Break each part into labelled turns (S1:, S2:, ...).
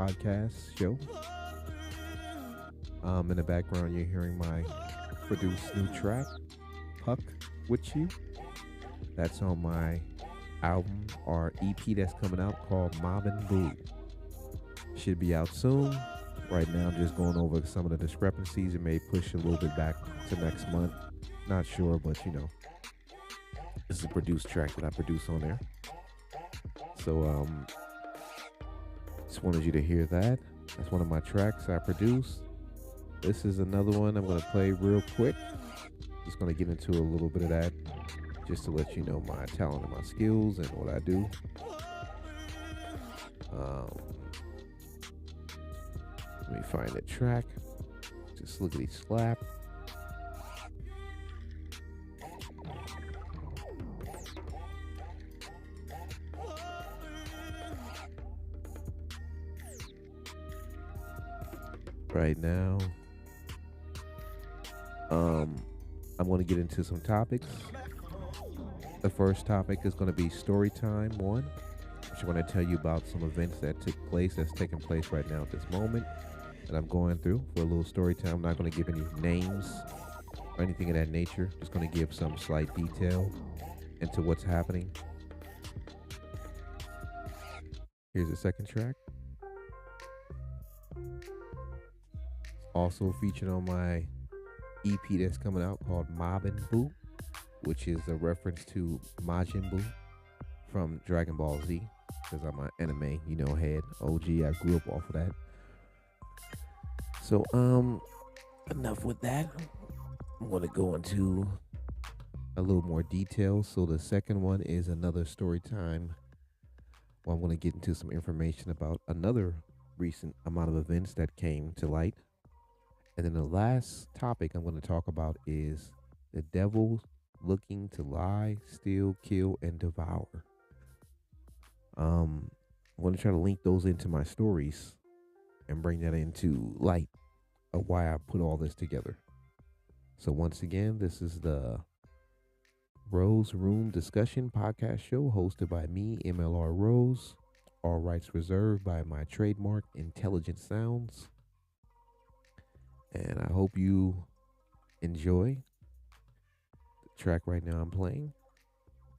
S1: podcast show. In the background, you're hearing my produced new track, Puck with You. That's on my album or EP that's coming out called Mob and Boo. Should be out soon. Right now, I'm just going over some of the discrepancies. It may push a little bit back to next month. Not sure, but this is a produced track that I produce on there. So, just wanted you to hear that. That's one of my tracks I produced. This is another one I'm going to play real quick. Just going to get into a little bit of that just to let you know my talent and my skills and what I do. Let me find the track. Just lickety slap. Right now, I'm going to get into some topics. The first topic is going to be story time one, which I'm going to tell you about some events that took place, that's taking place right now at this moment, that I'm going through for a little story time. I'm not going to give any names or anything of that nature. Just going to give some slight detail into what's happening. Here's the second track. Also featured on my EP that's coming out called Mob and Boo, which is a reference to Majin Buu from Dragon Ball Z, because I'm an anime, head. OG, I grew up off of that. So, enough with that. I'm going to go into a little more detail. So the second one is another story time where I'm going to get into some information about another recent amount of events that came to light. And then the last topic I'm going to talk about is the devil looking to lie, steal, kill, and devour. I'm going to try to link those into my stories and bring that into light of why I put all this together. So once again, this is the Rose Room Discussion podcast show hosted by me, MLRose. All rights reserved by my trademark Intelligent Sounds. And I hope you enjoy the track right now I'm playing.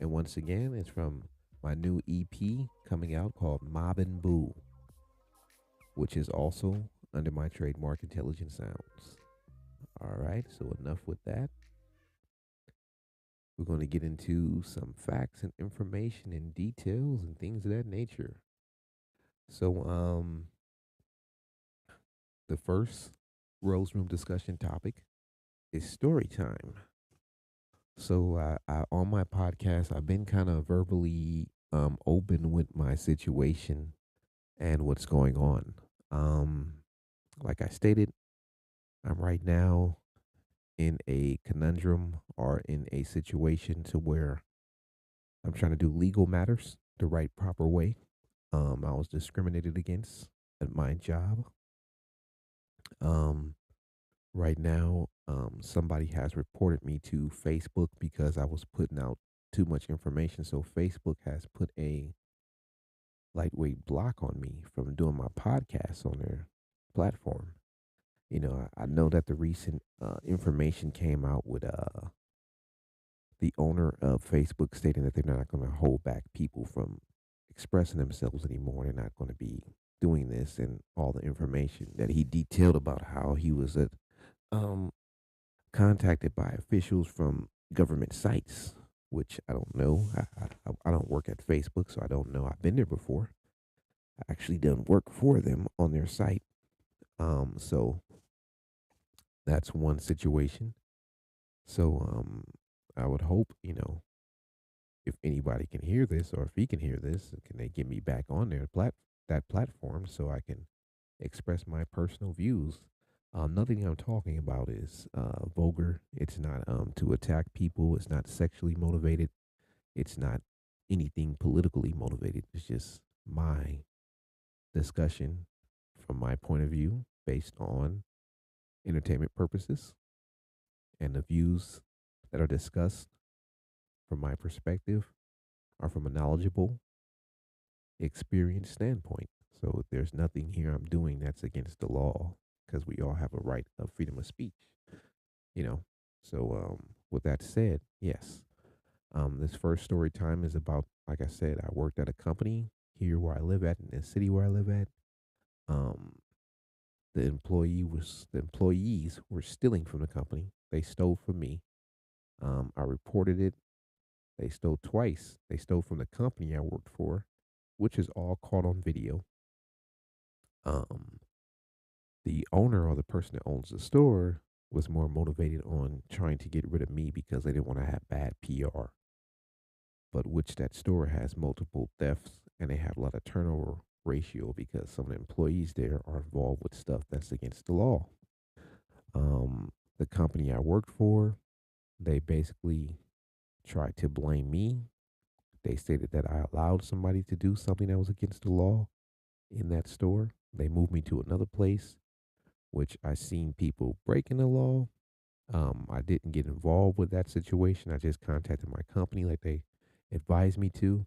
S1: And once again, it's from my new EP coming out called Mob and Boo, which is also under my trademark Intelligent Sounds. All right, so enough with that. We're going to get into some facts and information and details and things of that nature. So, the first Rose Room discussion topic is story time. So on my podcast, I've been kind of verbally open with my situation and what's going on. Like I stated, I'm right now in a conundrum or in a situation to where I'm trying to do legal matters the right proper way. I was discriminated against at my job. Right now, somebody has reported me to Facebook because I was putting out too much information. So Facebook has put a lightweight block on me from doing my podcast on their platform. I know that the recent information came out with the owner of Facebook stating that they're not going to hold back people from expressing themselves anymore. They're not going to be doing this, and all the information that he detailed about how he was contacted by officials from government sites, which I don't know. I don't work at Facebook, so I don't know. I've been there before. I actually done work for them on their site. So that's one situation. So I would hope, if anybody can hear this, or if he can hear this, can they get me back on that platform so I can express my personal views. Nothing I'm talking about is vulgar. It's not to attack people. It's not sexually motivated. It's not anything politically motivated. It's just my discussion from my point of view based on entertainment purposes, and the views that are discussed from my perspective are from a knowledgeable, experienced standpoint. So there's nothing here I'm doing that's against the law because we all have a right of freedom of speech, you know. So with that said, yes. This first story time is about, like I said, I worked at a company here where I live at in the city where I live at. Um, the employees were stealing from the company. They stole from me. I reported it. They stole twice. They stole from the company I worked for, which is all caught on video. Um, the owner or the person that owns the store was more motivated on trying to get rid of me because they didn't want to have bad PR. But which that store has multiple thefts and they have a lot of turnover ratio because some of the employees there are involved with stuff that's against the law. The company I worked for, they basically tried to blame me. They stated that I allowed somebody to do something that was against the law in that store. They moved me to another place, which I seen people breaking the law. I didn't get involved with that situation. I just contacted my company like they advised me to.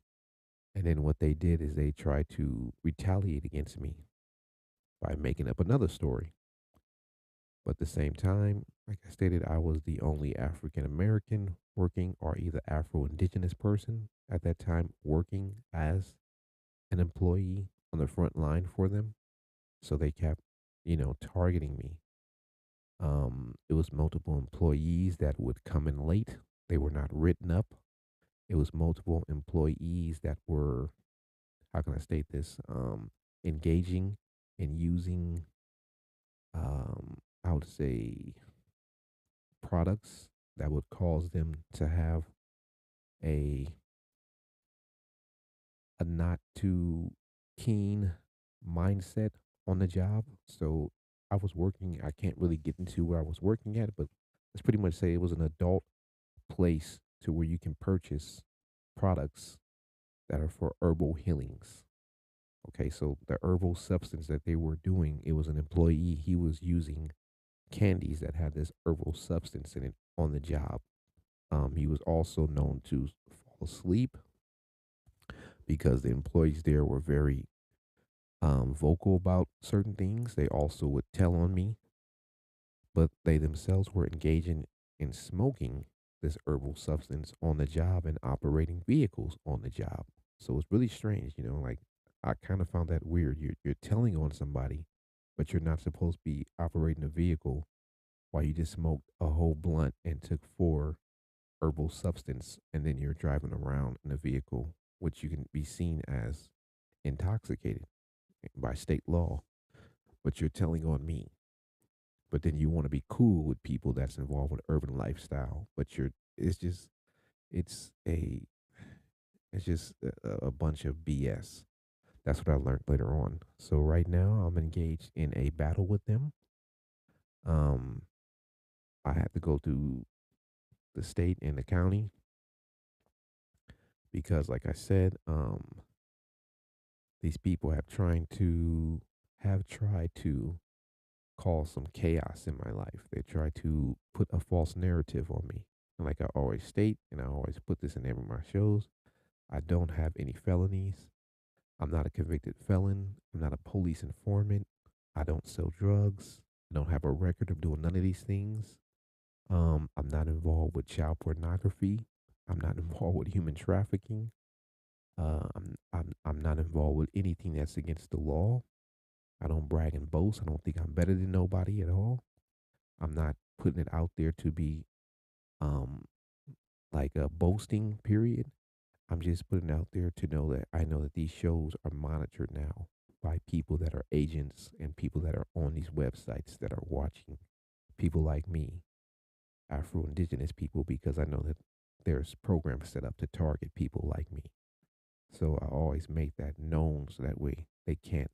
S1: And then what they did is they tried to retaliate against me by making up another story. But at the same time, like I stated, I was the only African American working or either Afro Indigenous person at that time working as an employee on the front line for them. So they kept, targeting me. It was multiple employees that would come in late. They were not written up. It was multiple employees that were, how can I state this? Engaging in using, I would say, products that would cause them to have a a not too keen mindset on the job. So I was working, I can't really get into where I was working at, but let's pretty much say it was an adult place to where you can purchase products that are for herbal healings. Okay, so the herbal substance that they were doing, it was an employee, he was using candies that had this herbal substance in it on the job. He was also known to fall asleep because the employees there were very vocal about certain things. They also would tell on me, but they themselves were engaging in smoking this herbal substance on the job and operating vehicles on the job. So it's really strange, like I kind of found that weird. You're telling on somebody, but you're not supposed to be operating a vehicle while you just smoked a whole blunt and took four herbal substance and then you're driving around in a vehicle which you can be seen as intoxicated by state law, but you're telling on me. But then you want to be cool with people that's involved with urban lifestyle, but you're it's just it's a it's just a bunch of BS. That's what I learned later on. So right now I'm engaged in a battle with them. Um, I had to go through the state and the county because, like I said, these people have tried to cause some chaos in my life. They try to put a false narrative on me. And like I always state, and I always put this in every of my shows, I don't have any felonies. I'm not a convicted felon. I'm not a police informant. I don't sell drugs. I don't have a record of doing none of these things. I'm not involved with child pornography. I'm not involved with human trafficking. I'm not involved with anything that's against the law. I don't brag and boast. I don't think I'm better than nobody at all. I'm not putting it out there to be um like a boasting period. I'm just putting it out there to know that I know that these shows are monitored now by people that are agents and people that are on these websites that are watching people like me, Afro Indigenous people, because I know that there's programs set up to target people like me. So I always make that known so that way they can't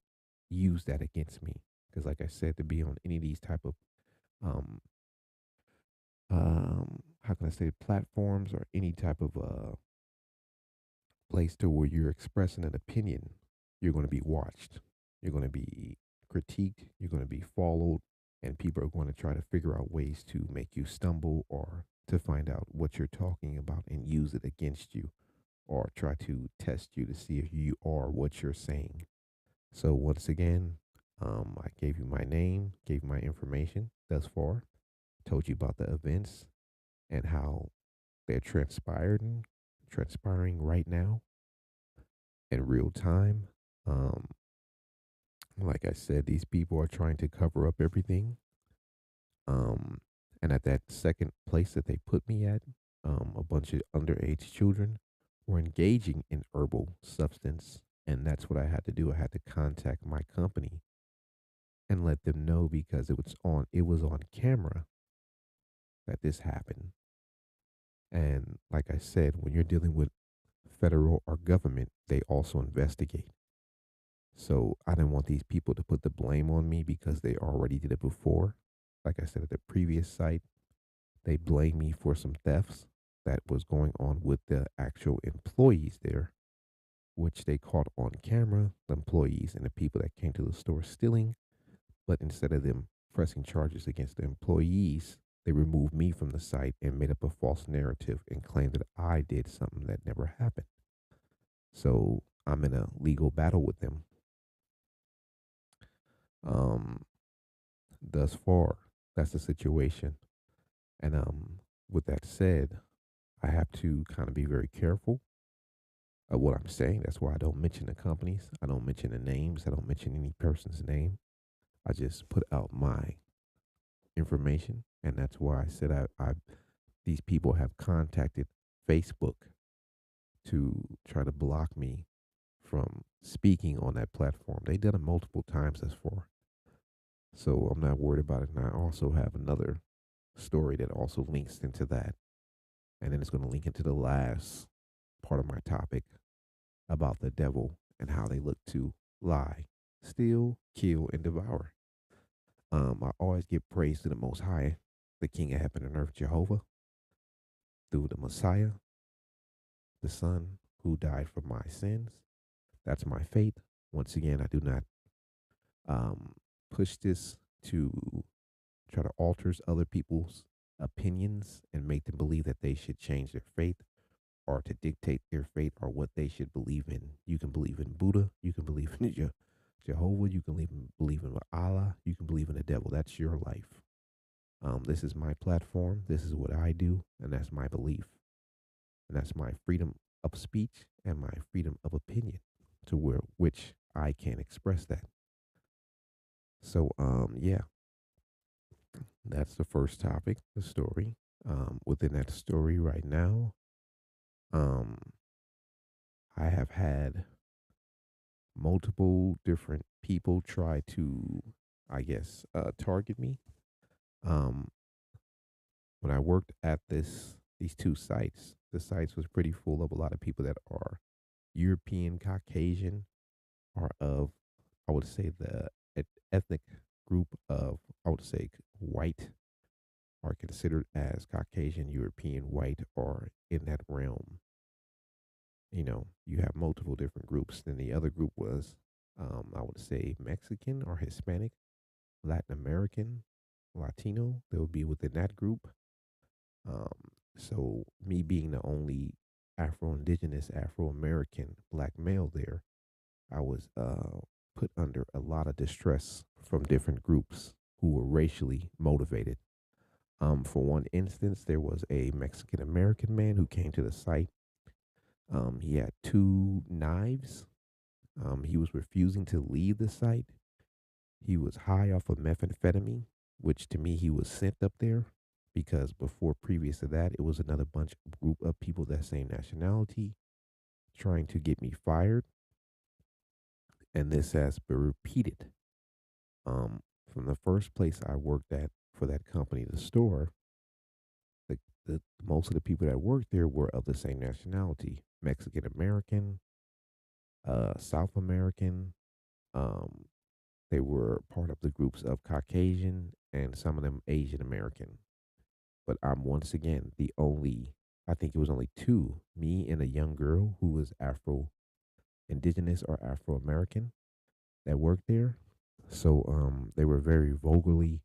S1: use that against me. Because like I said, to be on any of these type of um how can I say platforms or any type of place to where you're expressing an opinion, you're going to be watched, you're going to be critiqued, you're going to be followed, and people are going to try to figure out ways to make you stumble or to find out what you're talking about and use it against you or try to test you to see if you are what you're saying. So once again, I gave you my name, gave you my information thus far, told you about the events and how they're transpiring right now in real time. Um, like I said, these people are trying to cover up everything. Um, and at that second place that they put me at, a bunch of underage children were engaging in herbal substance. And that's what I had to do. I had to contact my company and let them know because it was on camera that this happened. And like I said, when you're dealing with federal or government, they also investigate. So I didn't want these people to put the blame on me because they already did it before. Like I said at the previous site, they blamed me for some thefts that was going on with the actual employees there, which they caught on camera, the employees and the people that came to the store stealing. But instead of them pressing charges against the employees, they removed me from the site and made up a false narrative and claimed that I did something that never happened. So I'm in a legal battle with them. Um, thus far, that's the situation. And with that said, I have to kind of be very careful of what I'm saying. That's why I don't mention the companies. I don't mention the names. I don't mention any person's name. I just put out my information, and that's why I said I these people have contacted Facebook to try to block me from speaking on that platform. They did it multiple times as far, so I'm not worried about it. And I also have another story that also links into that, and then it's going to link into the last part of my topic about the devil and how they look to lie, steal, kill, and devour. I always give praise to the Most High, the King of Heaven and Earth, Jehovah, through the Messiah, the Son who died for my sins. That's my faith. Once again, I do not um, push this to try to alter other people's opinions and make them believe that they should change their faith or to dictate their faith or what they should believe in. You can believe in Buddha. You can believe in Jehovah. You can believe in Allah. You can believe in the devil. That's your life. This is my platform. This is what I do, and that's my belief, and that's my freedom of speech and my freedom of opinion, to where which I can express that. So, yeah, that's the first topic, the story. Within that story, right now, um, I have had multiple different people try to, I guess, target me. Um, when I worked at these two sites, the sites was pretty full of a lot of people that are European, Caucasian, or of, I would say, the ethnic group of, I would say, white, are considered as Caucasian, European, white, or in that realm. You have multiple different groups. Then the other group was, I would say, Mexican or Hispanic, Latin American, Latino. They would be within that group. So me being the only Afro-Indigenous, Afro-American black male there, I was put under a lot of distress from different groups who were racially motivated. For one instance, there was a Mexican American man who came to the site. He had two knives. He was refusing to leave the site. He was high off of methamphetamine, which to me he was sent up there because before previous to that, it was another bunch group of people that same nationality trying to get me fired, and this has been repeated. Um, from the first place I worked at for that company, the store, the most of the people that worked there were of the same nationality: Mexican American, South American. Um, they were part of the groups of Caucasian and some of them Asian American. But I'm once again the only. I think it was only two, me and a young girl who was Afro Indigenous or Afro American that worked there. So they were very vulgar,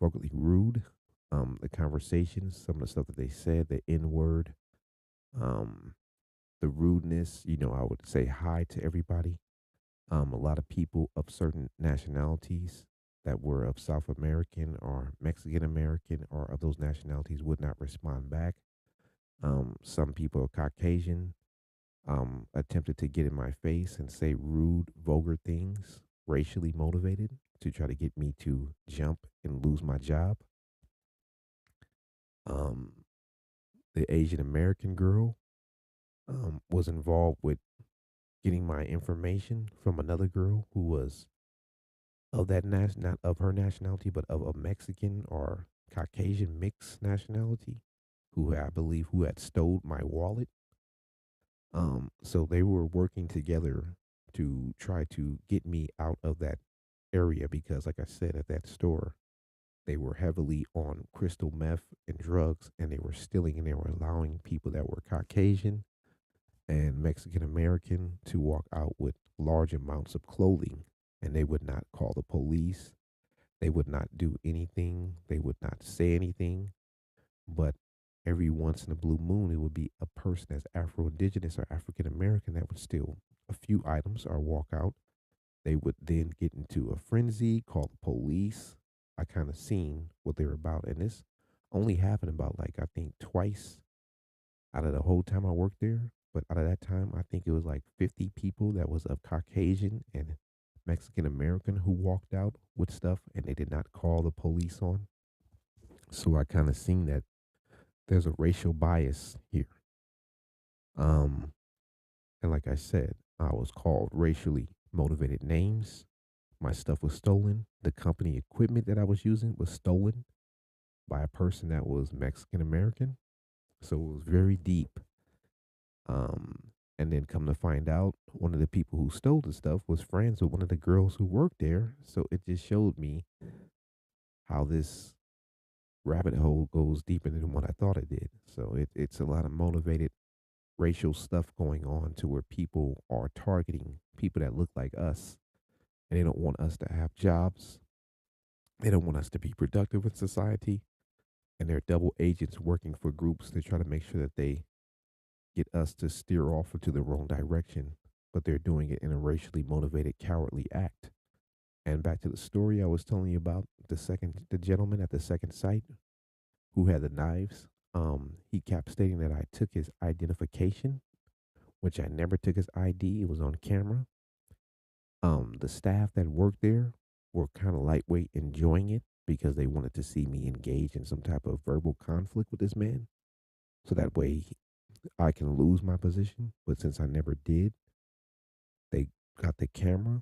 S1: vocally rude. The conversations, some of the stuff that they said, the N word, um, the rudeness. I would say hi to everybody. A lot of people of certain nationalities that were of South American or Mexican American or of those nationalities would not respond back. Some people, Caucasian, attempted to get in my face and say rude, vulgar things, racially motivated, to try to get me to jump and lose my job. Um, the Asian American girl was involved with getting my information from another girl who was of not of her nationality, but of a Mexican or Caucasian mixed nationality, who I believe who had stole my wallet. So they were working together to try to get me out of that area because, like I said, at that store, they were heavily on crystal meth and drugs, and they were stealing and they were allowing people that were Caucasian and Mexican American to walk out with large amounts of clothing, and they would not call the police. They would not do anything. They would not say anything. But every once in a blue moon, it would be a person that's Afro Indigenous or African American that would steal a few items or walk out. They would then get into a frenzy, call the police. I kind of seen what they were about. And this only happened about, like, I think twice out of the whole time I worked there. But out of that time, I think it was like 50 people that was of Caucasian and Mexican American who walked out with stuff and they did not call the police on. So I kind of seen that there's a racial bias here. Um, and like I said, I was called racially motivated names. My stuff was stolen. The company equipment that I was using was stolen by a person that was Mexican American. So it was very deep. And then come to find out, one of the people who stole the stuff was friends with one of the girls who worked there. So it just showed me how this rabbit hole goes deeper than what I thought it did. So it's a lot of motivated racial stuff going on to where people are targeting people that look like us and they don't want us to have jobs. They don't want us to be productive in society. And they're double agents working for groups to try to make sure that they get us to steer off into the wrong direction. But they're doing it in a racially motivated, cowardly act. And back to the story I was telling you about the gentleman at the second site who had the knives. He kept stating that I took his identification, which I never took his ID. It was on camera. The staff that worked there were kind of lightweight enjoying it because they wanted to see me engage in some type of verbal conflict with this man. So that way I can lose my position. But since I never did, they got the camera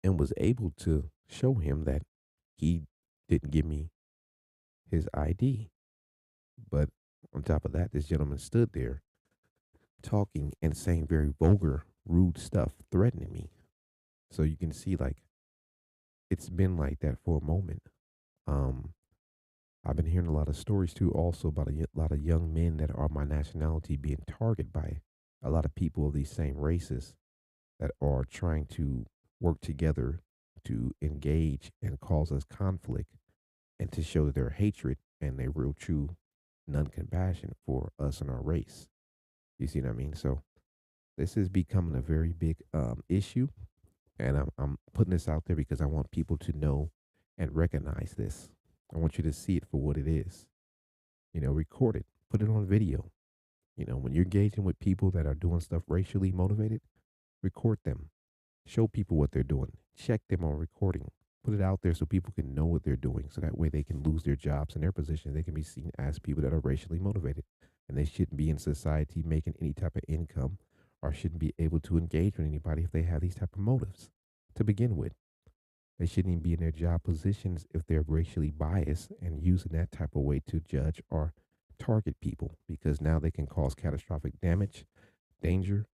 S1: and was able to show him that he didn't give me his ID. But on top of that, this gentleman stood there talking and saying very vulgar, rude stuff, threatening me. So you can see, like, it's been like that for a moment. Um, I've been hearing a lot of stories too, also about lot of young men that are my nationality being targeted by a lot of people of these same races that are trying to work together to engage and cause us conflict and to show their hatred and their real true non compassion for us and our race. You see what I mean? So this is becoming a very big issue, and I'm putting this out there because I want people to know and recognize this. I want you to see it for what it is. Record it, put it on video. When you're engaging with people that are doing stuff racially motivated, record them, show people what they're doing, check them on recording, put it out there so people can know what they're doing. So that way they can lose their jobs and their positions. They can be seen as people that are racially motivated and they shouldn't be in society making any type of income or shouldn't be able to engage with anybody if they have these type of motives to begin with. They shouldn't even be in their job positions if they're racially biased and using that type of way to judge or target people because now they can cause catastrophic damage, danger,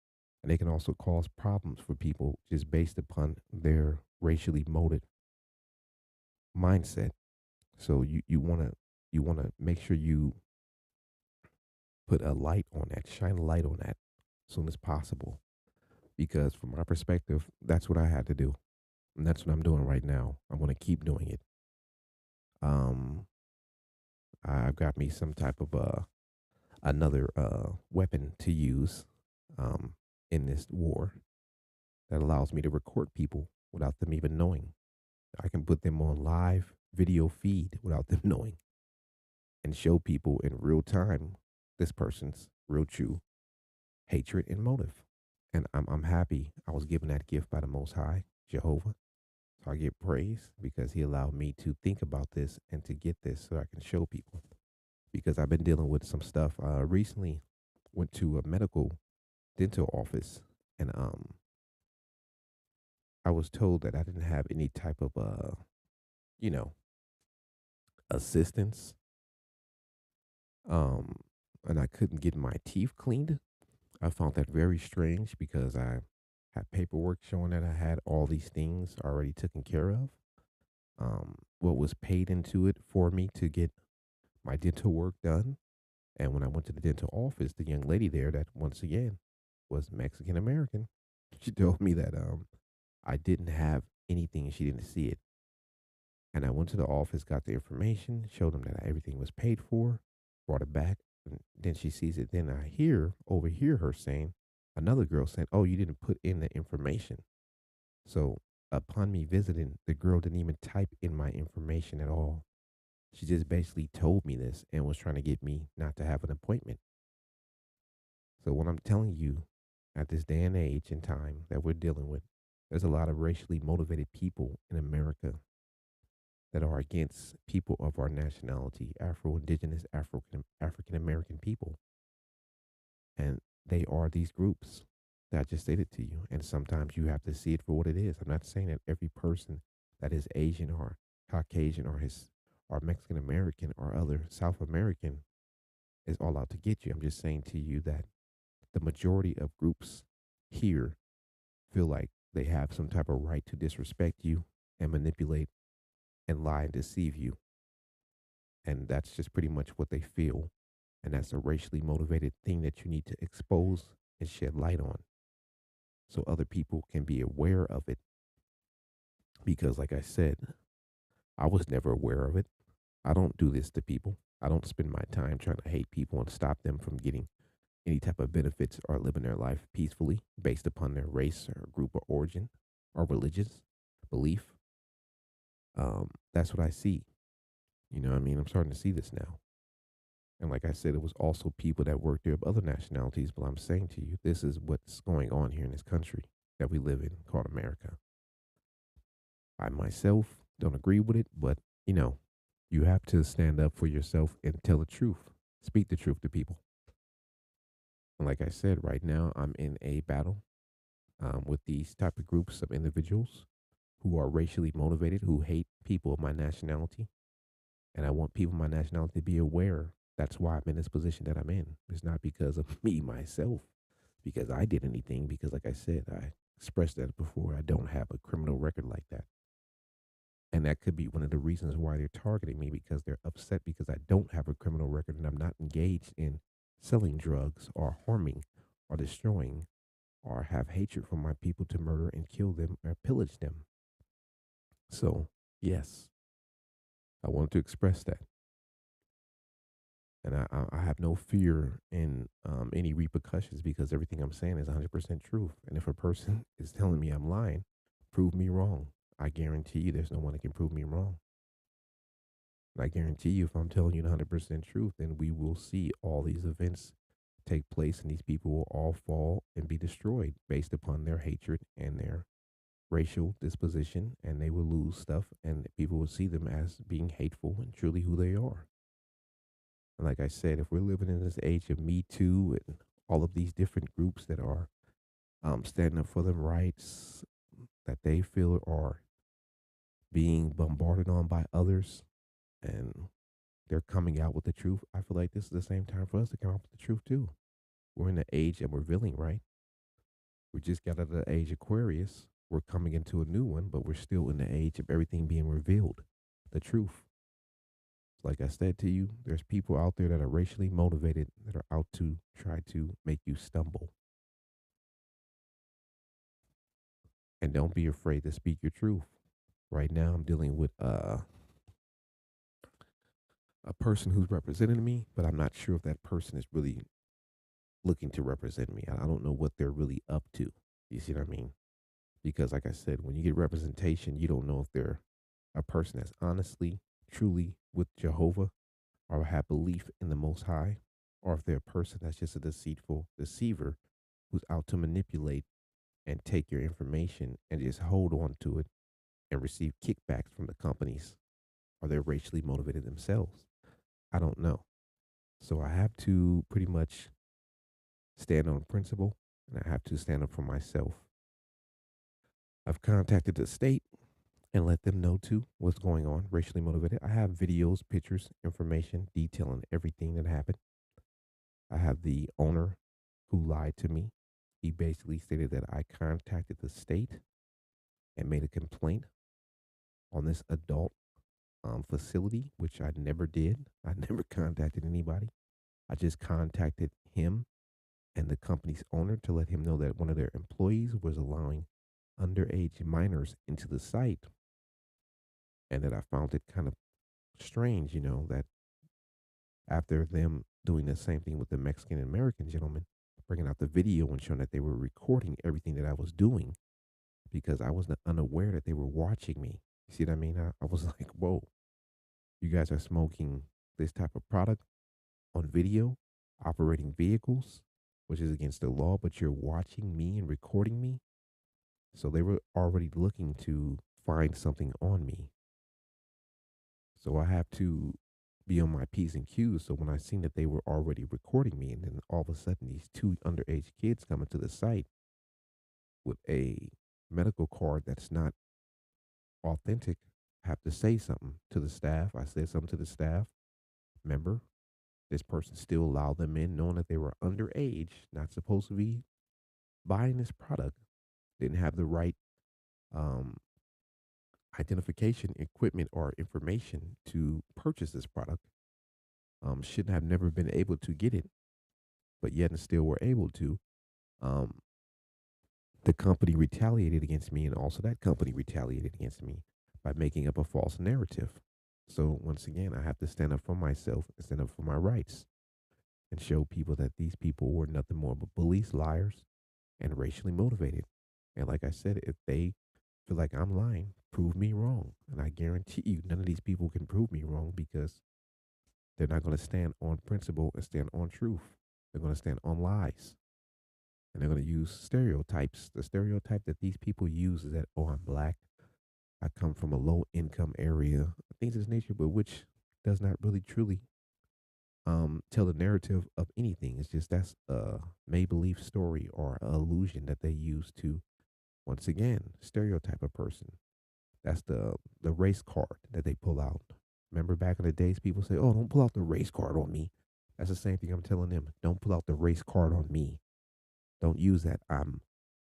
S1: and they can also cause problems for people just based upon their racially molded mindset. So you wanna make sure you put a light on that, shine a light on that as soon as possible. Because from my perspective, that's what I had to do. And that's what I'm doing right now. I'm gonna keep doing it. Um I've got me some type of another weapon to use um, in this war that allows me to record people without them even knowing. I can put them on live video feed without them knowing and show people in real time this person's real true hatred and motive. And I'm happy I was given that gift by the Most High, Jehovah. So I give praise because He allowed me to think about this and to get this so I can show people. Because I've been dealing with some stuff. Recently went to a medical dental office and I was told that I didn't have any type of you know, assistance. Um and I couldn't get my teeth cleaned. I found that very strange because I had paperwork showing that I had all these things already taken care of. What was paid into it for me to get my dental work done. And when I went to the dental office, the young lady there that once again was Mexican American, she told me that I didn't have anything and she didn't see it. And I went to the office, got the information, showed them that everything was paid for, brought it back. And then she sees it. Then I overhear her saying, another girl saying, "Oh, you didn't put in the information." So upon me visiting, the girl didn't even type in my information at all. She just basically told me this and was trying to get me not to have an appointment. So what I'm telling you at this day and age and time that we're dealing with, there's a lot of racially motivated people in America that are against people of our nationality, Afro-Indigenous, African American people. And they are these groups that I just stated to you. And sometimes you have to see it for what it is. I'm not saying that every person that is Asian or Caucasian or Mexican American or other South American is all out to get you. I'm just saying to you that the majority of groups here feel like they have some type of right to disrespect you and manipulate and lie and deceive you. And that's just pretty much what they feel. And that's a racially motivated thing that you need to expose and shed light on so other people can be aware of it. Because, like I said, I was never aware of it. I don't do this to people. I don't spend my time trying to hate people and stop them from getting any type of benefits or living their life peacefully based upon their race or group or origin or religious belief. That's what I see. You know what I mean? I'm starting to see this now. And like I said, it was also people that worked there of other nationalities. But I'm saying to you, this is what's going on here in this country that we live in called America. I myself don't agree with it, but you have to stand up for yourself and tell the truth. Speak the truth to people. And like I said, right now I'm in a battle with these type of groups of individuals who are racially motivated, who hate people of my nationality. And I want people of my nationality to be aware that's why I'm in this position that I'm in. It's not because of me, myself, because I did anything, because like I said, I expressed that before, I don't have a criminal record like that. And that could be one of the reasons why they're targeting me because they're upset because I don't have a criminal record and I'm not engaged in selling drugs or harming or destroying or have hatred for my people to murder and kill them or pillage them. So, yes, I wanted to express that. And I have no fear in any repercussions because everything I'm saying is 100% truth. And if a person is telling me I'm lying, prove me wrong. I guarantee you there's no one that can prove me wrong. And I guarantee you if I'm telling you the 100% truth, then we will see all these events take place and these people will all fall and be destroyed based upon their hatred and their racial disposition, and they will lose stuff and people will see them as being hateful and truly who they are. And like I said, if we're living in this age of Me Too and all of these different groups that are standing up for them rights that they feel are being bombarded on by others and they're coming out with the truth, I feel like this is the same time for us to come out with the truth too. We're in the age of revealing, right? We just got out of the age of Aquarius. We're coming into a new one, but we're still in the age of everything being revealed, the truth. Like I said to you, there's people out there that are racially motivated that are out to try to make you stumble. And don't be afraid to speak your truth. Right now I'm dealing with a person who's representing me, but I'm not sure if that person is really looking to represent me. I don't know what they're really up to. You see what I mean? Because, like I said, when you get representation, you don't know if they're a person that's honestly, truly with Jehovah or have belief in the Most High, or if they're a person that's just a deceitful deceiver who's out to manipulate and take your information and just hold on to it and receive kickbacks from the companies, or they're racially motivated themselves. I don't know. So I have to pretty much stand on principle and I have to stand up for myself. I've contacted the state and let them know too what's going on, racially motivated. I have videos, pictures, information detailing everything that happened. I have the owner who lied to me. He basically stated that I contacted the state and made a complaint on this adult facility, which I never did. I never contacted anybody. I just contacted him and the company's owner to let him know that one of their employees was allowing underage minors into the site, and that I found it kind of strange, that after them doing the same thing with the Mexican American gentleman, bringing out the video and showing that they were recording everything that I was doing because I was unaware that they were watching me. You see what I mean? I was like, whoa, you guys are smoking this type of product on video, operating vehicles, which is against the law, but you're watching me and recording me. So they were already looking to find something on me. So I have to be on my P's and Q's. So when I seen that they were already recording me, and then all of a sudden these two underage kids coming to the site with a medical card that's not authentic, I have to say something to the staff. I said something to the staff member. This person still allowed them in, knowing that they were underage, not supposed to be buying this product, didn't have the right um, identification, equipment, or information to purchase this product. Shouldn't have never been able to get it, but yet and still were able to. Um, the company retaliated against me, and also that company retaliated against me by making up a false narrative. So once again, I have to stand up for myself and stand up for my rights and show people that these people were nothing more but bullies, liars, and racially motivated. And like I said, if they feel like I'm lying, prove me wrong. And I guarantee you, none of these people can prove me wrong because they're not going to stand on principle and stand on truth. They're going to stand on lies. And they're going to use stereotypes. The stereotype that these people use is that, oh, I'm black. I come from a low income area, things of this nature, but which does not really truly tell the narrative of anything. It's just that's a make believe story or a illusion that they use to, once again, stereotype a person. That's the race card that they pull out. Remember back in the days, people say, "Oh, don't pull out the race card on me." That's the same thing I'm telling them. Don't pull out the race card on me. Don't use that. I'm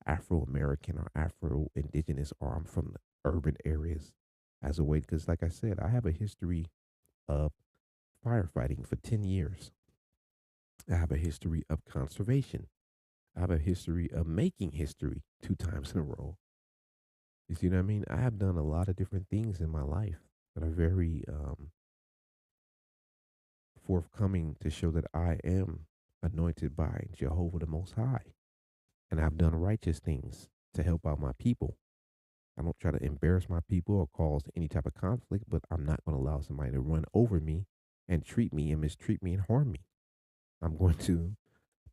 S1: Afro American or Afro Indigenous or I'm from the urban areas as a way. Because, like I said, I have a history of firefighting for 10 years. I have a history of conservation. I have a history of making history 2 times in a row. You see what I mean? I have done a lot of different things in my life that are very forthcoming to show that I am anointed by Jehovah the Most High. And I've done righteous things to help out my people. I don't try to embarrass my people or cause any type of conflict, but I'm not going to allow somebody to run over me and treat me and mistreat me and harm me. I'm going to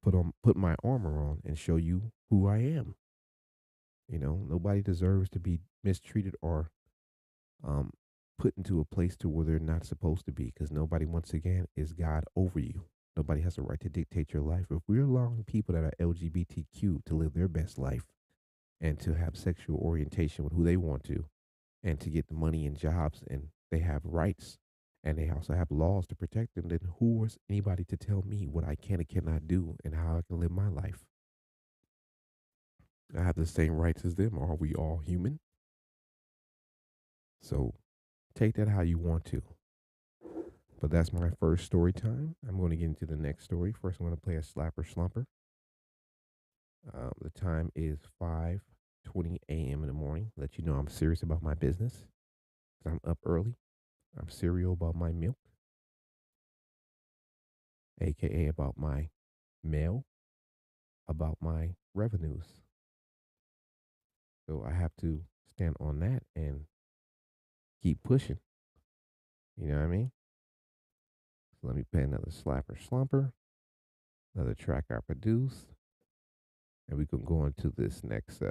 S1: put my armor on and show you who I am. Nobody deserves to be mistreated or um, put into a place to where they're not supposed to be because nobody, once again, is God over you. Nobody has a right to dictate your life. If we're allowing people that are LGBTQ to live their best life and to have sexual orientation with who they want to and to get the money and jobs and they have rights and they also have laws to protect them, then who is anybody to tell me what I can and cannot do and how I can live my life? I have the same rights as them. Are we all human? So take that how you want to. But that's my first story time. I'm going to get into the next story. First, I'm going to play a slapper slumper. The time is 5:20 a.m. in the morning. Let you know I'm serious about my business. I'm up early. I'm serial about my milk. aka about my mail, about my revenues. So I have to stand on that and keep pushing. You know what I mean? So let me play another slapper slumper, another track I produced, and we can go into this next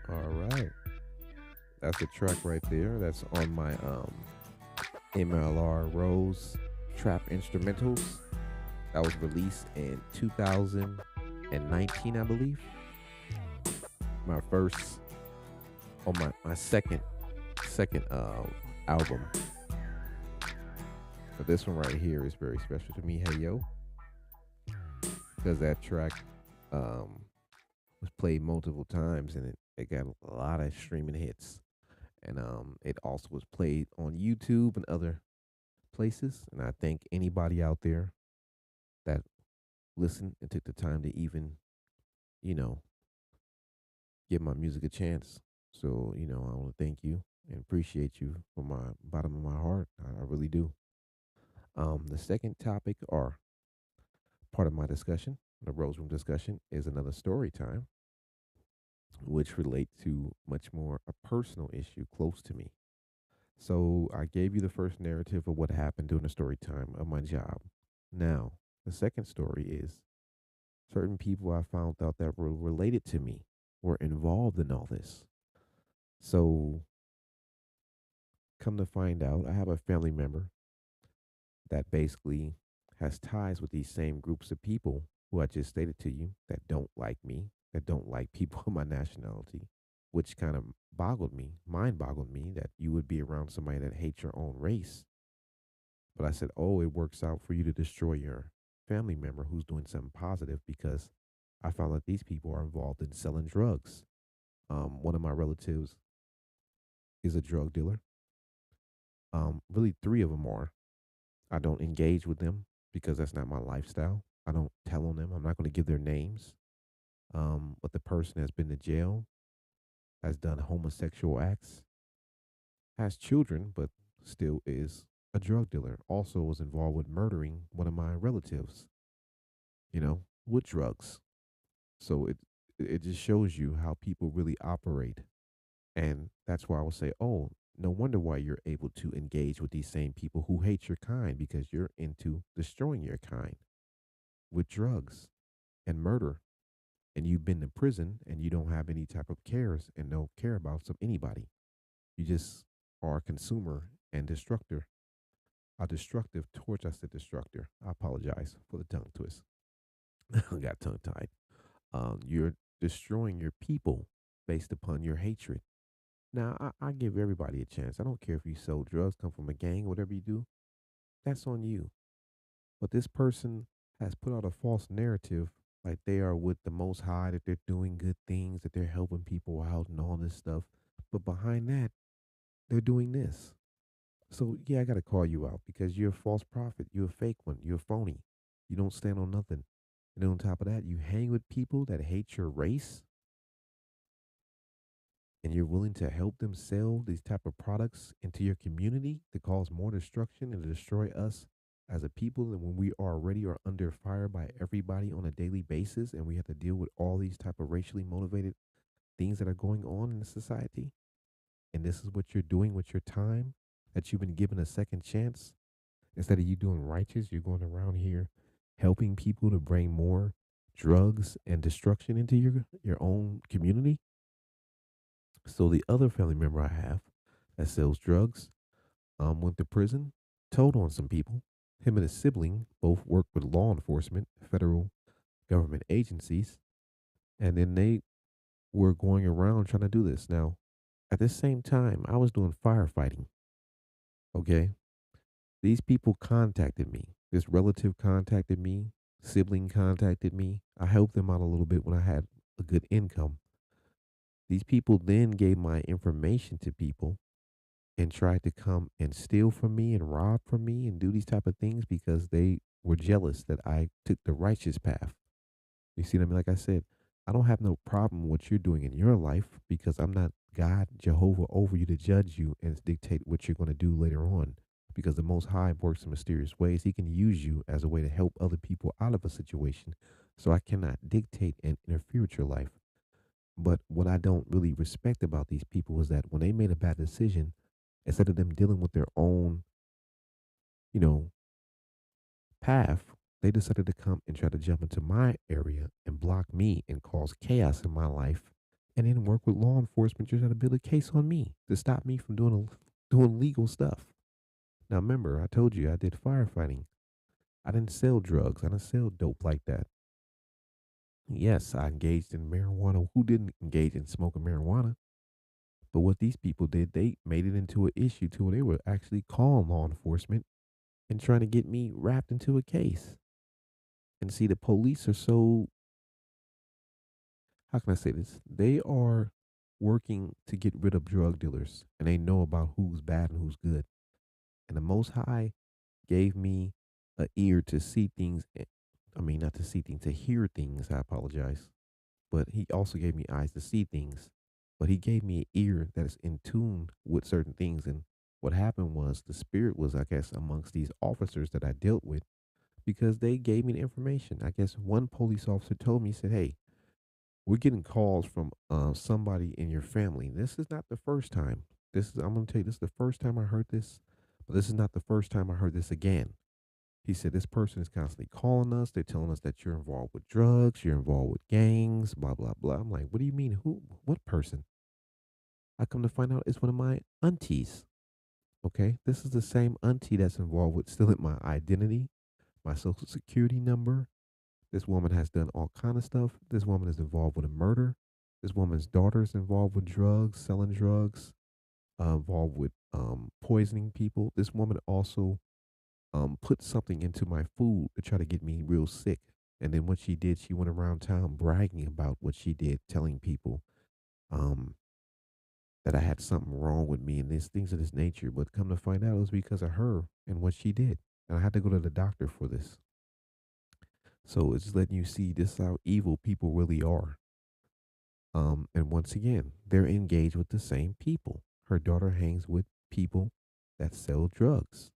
S1: all right. That's a track right there. That's on my MLRose trap instrumentals. That was released in 2019, I believe. My first, or my second album. But this one right here is very special to me. Hey yo, because that track um, was played multiple times and it got a lot of streaming hits. And it also was played on YouTube and other places. And I thank anybody out there that listened and took the time to even, you know, give my music a chance. So, I want to thank you and appreciate you from my bottom of my heart. I really do. The second topic or part of my discussion, the Rose Room discussion, is another story time, which relate to much more a personal issue close to me. So I gave you the first narrative of what happened during the story time of my job. Now, the second story is certain people I found out that were related to me were involved in all this. So come to find out, I have a family member that basically has ties with these same groups of people who I just stated to you that don't like me, that don't like people of my nationality, which kind of mind boggled me that you would be around somebody that hates your own race. But I said, oh, it works out for you to destroy your family member who's doing something positive because I found that these people are involved in selling drugs. One of my relatives is a drug dealer. Really, three of them are. I don't engage with them because that's not my lifestyle. I don't tell on them. I'm not going to give their names. But the person has been to jail, has done homosexual acts, has children, but still is a drug dealer. Also was involved with murdering one of my relatives, with drugs. So it just shows you how people really operate. And that's why I would say, oh, no wonder why you're able to engage with these same people who hate your kind because you're into destroying your kind with drugs and murder. And you've been to prison and you don't have any type of cares and no care about some anybody. You just are a consumer and destructor. A destructive towards us, the destructor. I apologize for the tongue twist. I got tongue tied. You're destroying your people based upon your hatred. Now, I give everybody a chance. I don't care if you sell drugs, come from a gang, whatever you do. That's on you. But this person has put out a false narrative like they are with the Most High, that they're doing good things, that they're helping people out and all this stuff. But behind that, they're doing this. So, yeah, I got to call you out because you're a false prophet. You're a fake one. You're a phony. You don't stand on nothing. And then on top of that, you hang with people that hate your race. and you're willing to help them sell these type of products into your community to cause more destruction and to destroy us as a people, and when we already are under fire by everybody on a daily basis, and we have to deal with all these type of racially motivated things that are going on in the society, and this is what you're doing with your time that you've been given a second chance. Instead of you doing righteous, you're going around here helping people to bring more drugs and destruction into your own community. So the other family member I have that sells drugs went to prison, told on some people. Him and his sibling both work with law enforcement, federal government agencies, and then they were going around trying to do this. Now, at the same time, I was doing firefighting. Okay, these people contacted me. This relative contacted me. Sibling contacted me. I helped them out a little bit when I had a good income. These people then gave my information to people and tried to come and steal from me and rob from me and do these type of things because they were jealous that I took the righteous path. You see what I mean? Like I said, I don't have no problem with what you're doing in your life because I'm not God, Jehovah, over you to judge you and dictate what you're going to do later on. Because the Most High works in mysterious ways. He can use you as a way to help other people out of a situation. So I cannot dictate and interfere with your life. But what I don't really respect about these people is that when they made a bad decision, instead of them dealing with their own, you know, path, they decided to come and try to jump into my area and block me and cause chaos in my life, and then work with law enforcement to try to build a case on me to stop me from doing legal stuff. Now, remember, I told you I did firefighting. I didn't sell drugs. I didn't sell dope like that. Yes, I engaged in marijuana. Who didn't engage in smoking marijuana? But what these people did, they made it into an issue to where they were actually calling law enforcement and trying to get me wrapped into a case. And see, the police are so, how can I say this? They are working to get rid of drug dealers and they know about who's bad and who's good. And the Most High gave me a ear to see things. I mean, not to see things, to hear things. I apologize. But He also gave me eyes to see things. But He gave me an ear that is in tune with certain things. And what happened was the spirit was, I guess, amongst these officers that I dealt with because they gave me the information. I guess one police officer told me, he said, "Hey, we're getting calls from somebody in your family. This is not the first time. I'm going to tell you, this is the first time I heard this, but this is not the first time I heard this again." He said, "This person is constantly calling us. They're telling us that you're involved with drugs, you're involved with gangs, blah, blah, blah." I'm like, "What do you mean? Who? What person?" I come to find out it's one of my aunties. Okay. This is the same auntie that's involved with stealing my identity, my social security number. This woman has done all kind of stuff. This woman is involved with a murder. This woman's daughter is involved with drugs, selling drugs, involved with poisoning people. This woman also put something into my food to try to get me real sick. And then what she did, she went around town bragging about what she did, telling people um, that I had something wrong with me and these things of this nature. But come to find out, it was because of her and what she did. And I had to go to the doctor for this. So it's just letting you see this is how evil people really are. And once again, they're engaged with the same people. Her daughter hangs with people that sell drugs.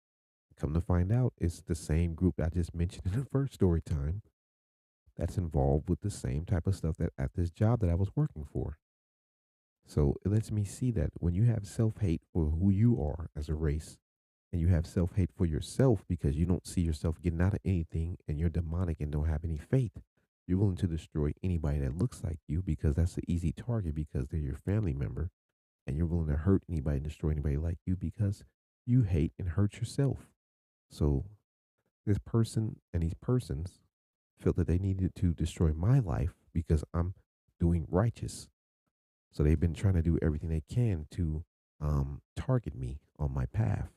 S1: Come to find out, it's the same group I just mentioned in the first story time that's involved with the same type of stuff that at this job that I was working for. So it lets me see that when you have self hate for who you are as a race, and you have self hate for yourself because you don't see yourself getting out of anything and you're demonic and don't have any faith, you're willing to destroy anybody that looks like you because that's an easy target because they're your family member. And you're willing to hurt anybody and destroy anybody like you because you hate and hurt yourself. So this person and these persons felt that they needed to destroy my life because I'm doing righteous. So they've been trying to do everything they can to target me on my path.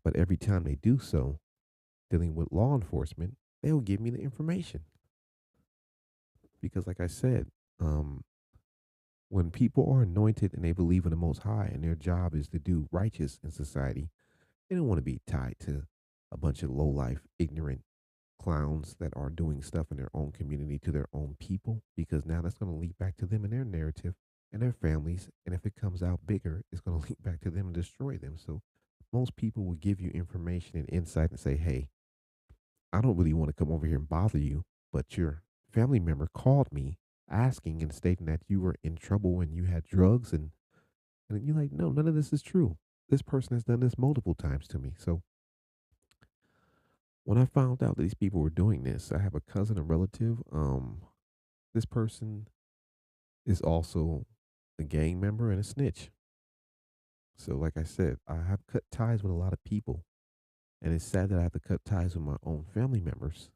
S1: But every time they do so, dealing with law enforcement, they'll give me the information. Because, like I said, um, when people are anointed and they believe in the Most High and their job is to do righteous in society, they don't want to be tied to a bunch of low life, ignorant clowns that are doing stuff in their own community to their own people because now that's going to lead back to them and their narrative. and their families. And if it comes out bigger, it's going to link back to them and destroy them. So most people will give you information and insight and say, hey, I don't really want to come over here and bother you, but your family member called me asking and stating that you were in trouble and you had drugs. And you're like, no, none of this is true. This person has done this multiple times to me. So when I found out that these people were doing this, I have a cousin, a relative. This person is also a gang member and a snitch. So, like I said, I have cut ties with a lot of people, and it's sad that I have to cut ties with my own family members.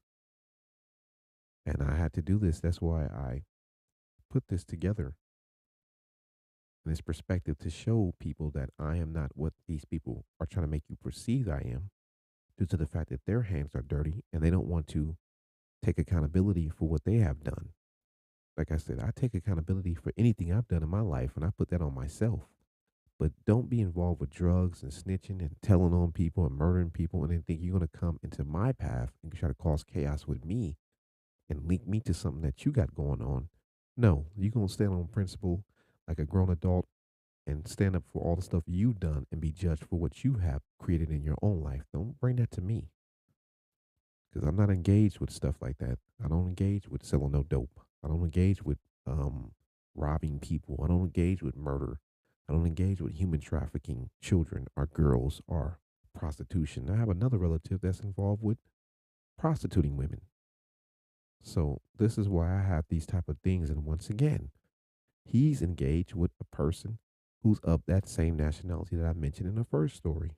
S1: And I had to do this. That's why I put this together in this perspective to show people that I am not what these people are trying to make you perceive I am, due to the fact that their hands are dirty and they don't want to take accountability for what they have done. Like I said, I take accountability for anything I've done in my life, and I put that on myself. But don't be involved with drugs and snitching and telling on people and murdering people and then think you're going to come into my path and try to cause chaos with me and link me to something that you got going on. No, you're going to stand on principle like a grown adult and stand up for all the stuff you've done and be judged for what you have created in your own life. Don't bring that to me because I'm not engaged with stuff like that. I don't engage with selling no dope. I don't engage with robbing people. I don't engage with murder. I don't engage with human trafficking children or girls or prostitution. I have another relative that's involved with prostituting women. So this is why I have these type of things. And once again, he's engaged with a person who's of that same nationality that I mentioned in the first story.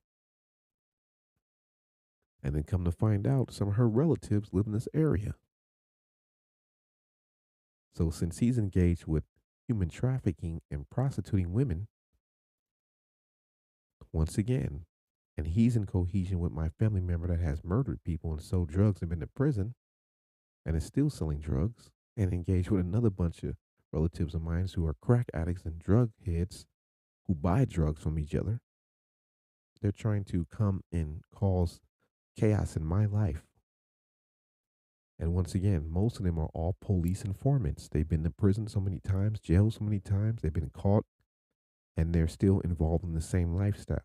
S1: And then come to find out, some of her relatives live in this area. So since he's engaged with human trafficking and prostituting women, once again, and he's in cohesion with my family member that has murdered people and sold drugs and been to prison and is still selling drugs, and engaged with another bunch of relatives of mine who are crack addicts and drug heads who buy drugs from each other. They're trying to come and cause chaos in my life. And once again, most of them are all police informants. They've been to prison so many times, jail so many times, they've been caught, and they're still involved in the same lifestyle.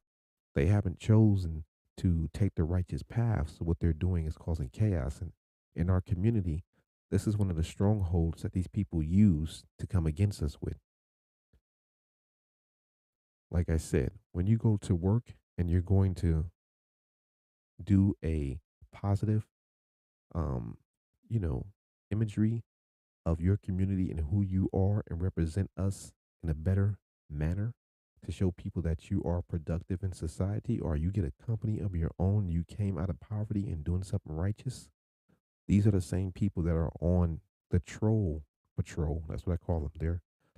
S1: They haven't chosen to take the righteous path. So what they're doing is causing chaos. And in our community, this is one of the strongholds that these people use to come against us with. Like I said, when you go to work and you're going to do a positive, um, you know, imagery of your community and who you are and represent us in a better manner to show people that you are productive in society, or you get a company of your own, you came out of poverty and doing something righteous. These are the same people that are on the troll patrol. That's what I call them.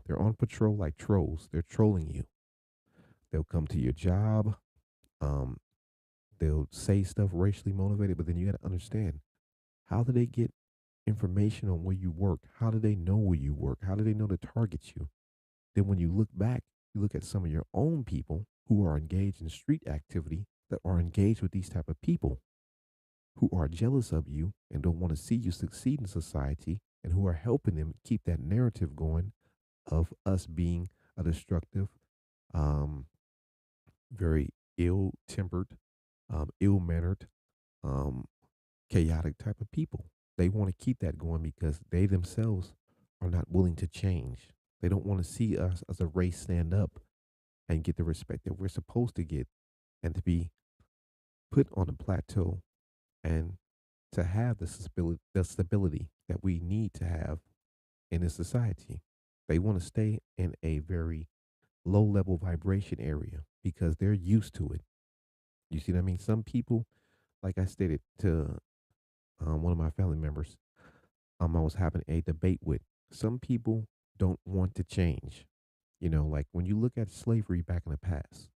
S1: They're on patrol like trolls. They're trolling you. They'll come to your job. Um, they'll say stuff racially motivated, but then you got to understand, how do they get information on where you work? How do they know where you work? How do they know to target you? Then when you look back, you look at some of your own people who are engaged in street activity that are engaged with these type of people who are jealous of you and don't want to see you succeed in society, and who are helping them keep that narrative going of us being a destructive, um, very ill-tempered, ill-mannered, um, chaotic type of people. They want to keep that going because they themselves are not willing to change. They don't want to see us as a race stand up and get the respect that we're supposed to get, and to be put on a plateau, and to have the stability that we need to have in this society. They want to stay in a very low level vibration area because they're used to it. You see what I mean? Some people, like I stated to one of my family members, I was having a debate with. Some people don't want to change. Like when you look at slavery back in the past,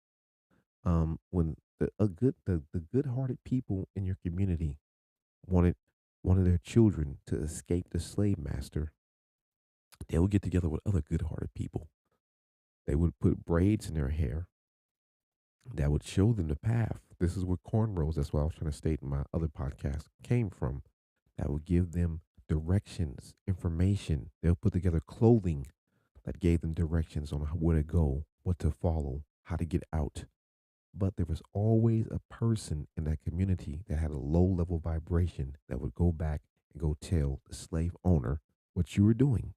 S1: when the good-hearted people in your community wanted one of their children to escape the slave master, they would get together with other good-hearted people. They would put braids in their hair that would show them the path. This is where cornrows, that's what I was trying to state in my other podcast, came from. That would give them directions, information. They'll put together clothing that gave them directions on where to go, what to follow, how to get out. But there was always a person in that community that had a low level vibration that would go back and go tell the slave owner what you were doing.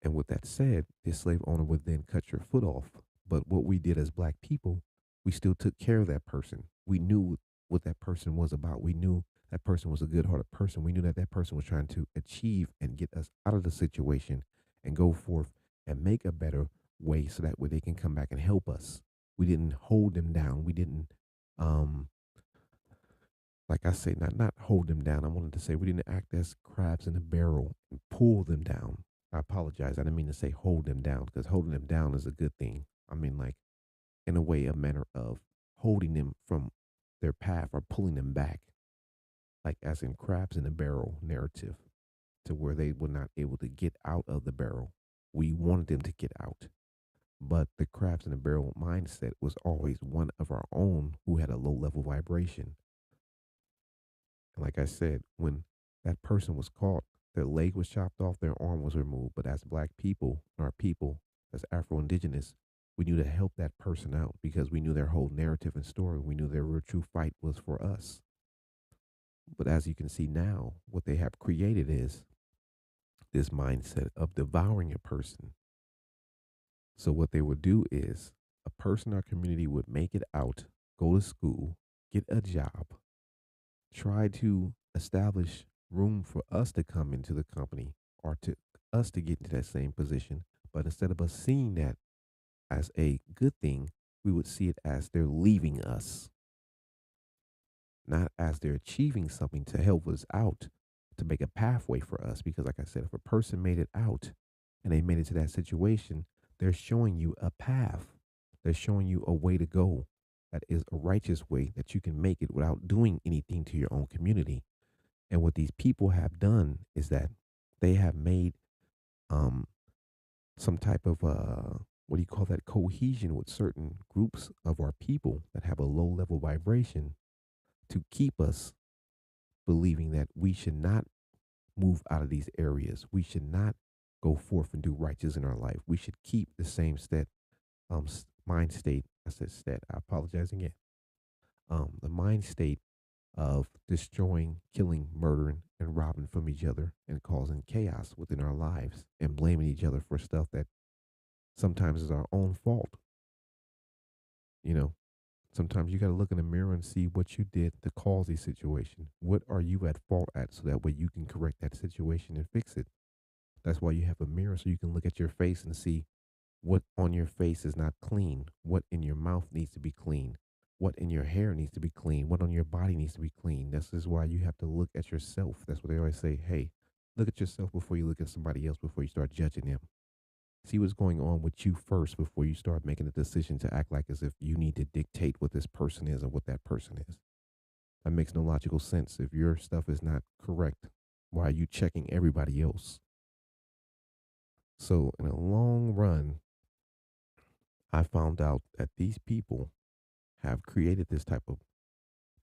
S1: And with that said, the slave owner would then cut your foot off. But what we did as black people, we still took care of that person. We knew what that person was about. We knew that person was a good hearted person. We knew that that person was trying to achieve and get us out of the situation and go forth and make a better way so that way they can come back and help us. We didn't hold them down. We didn't um like I say, not hold them down. I wanted to say we didn't act as crabs in a barrel and pull them down. I apologize. I didn't mean to say hold them down because holding them down is a good thing. I mean, like in a way, a manner of holding them from their path or pulling them back, like as in crabs in a barrel narrative, to where they were not able to get out of the barrel. We wanted them to get out. But the crabs in the barrel mindset was always one of our own who had a low level vibration. And like I said, when that person was caught, their leg was chopped off, their arm was removed. But as black people, our people, as Afro Indigenous, we knew to help that person out because we knew their whole narrative and story. We knew their real true fight was for us. But as you can see now, what they have created is this mindset of devouring a person. So what they would do is a person in our community would make it out, go to school, get a job, try to establish room for us to come into the company or to us to get into that same position. But instead of us seeing that as a good thing, we would see it as they're leaving us, not as they're achieving something to help us out, to make a pathway for us. Because, like I said, if a person made it out and they made it to that situation, they're showing you a path, they're showing you a way to go that is a righteous way that you can make it without doing anything to your own community. And what these people have done is that they have made um, some type of what do you call that, cohesion with certain groups of our people that have a low level vibration to keep us believing that we should not move out of these areas. We should not go forth and do righteous in our life. We should keep the same mind state. I said state. I apologize again. The mind state of destroying, killing, murdering, and robbing from each other and causing chaos within our lives and blaming each other for stuff that sometimes is our own fault. You know, sometimes you got to look in the mirror and see what you did to cause a situation. What are you at fault at so that way you can correct that situation and fix it? That's why you have a mirror so you can look at your face and see what on your face is not clean, what in your mouth needs to be clean, what in your hair needs to be clean, what on your body needs to be clean. This is why you have to look at yourself. That's what they always say. Hey, look at yourself before you look at somebody else, before you start judging them. See what's going on with you first before you start making a decision to act like as if you need to dictate what this person is and what that person is. That makes no logical sense. If your stuff is not correct, why are you checking everybody else? So, in a long run, I found out that these people have created this type of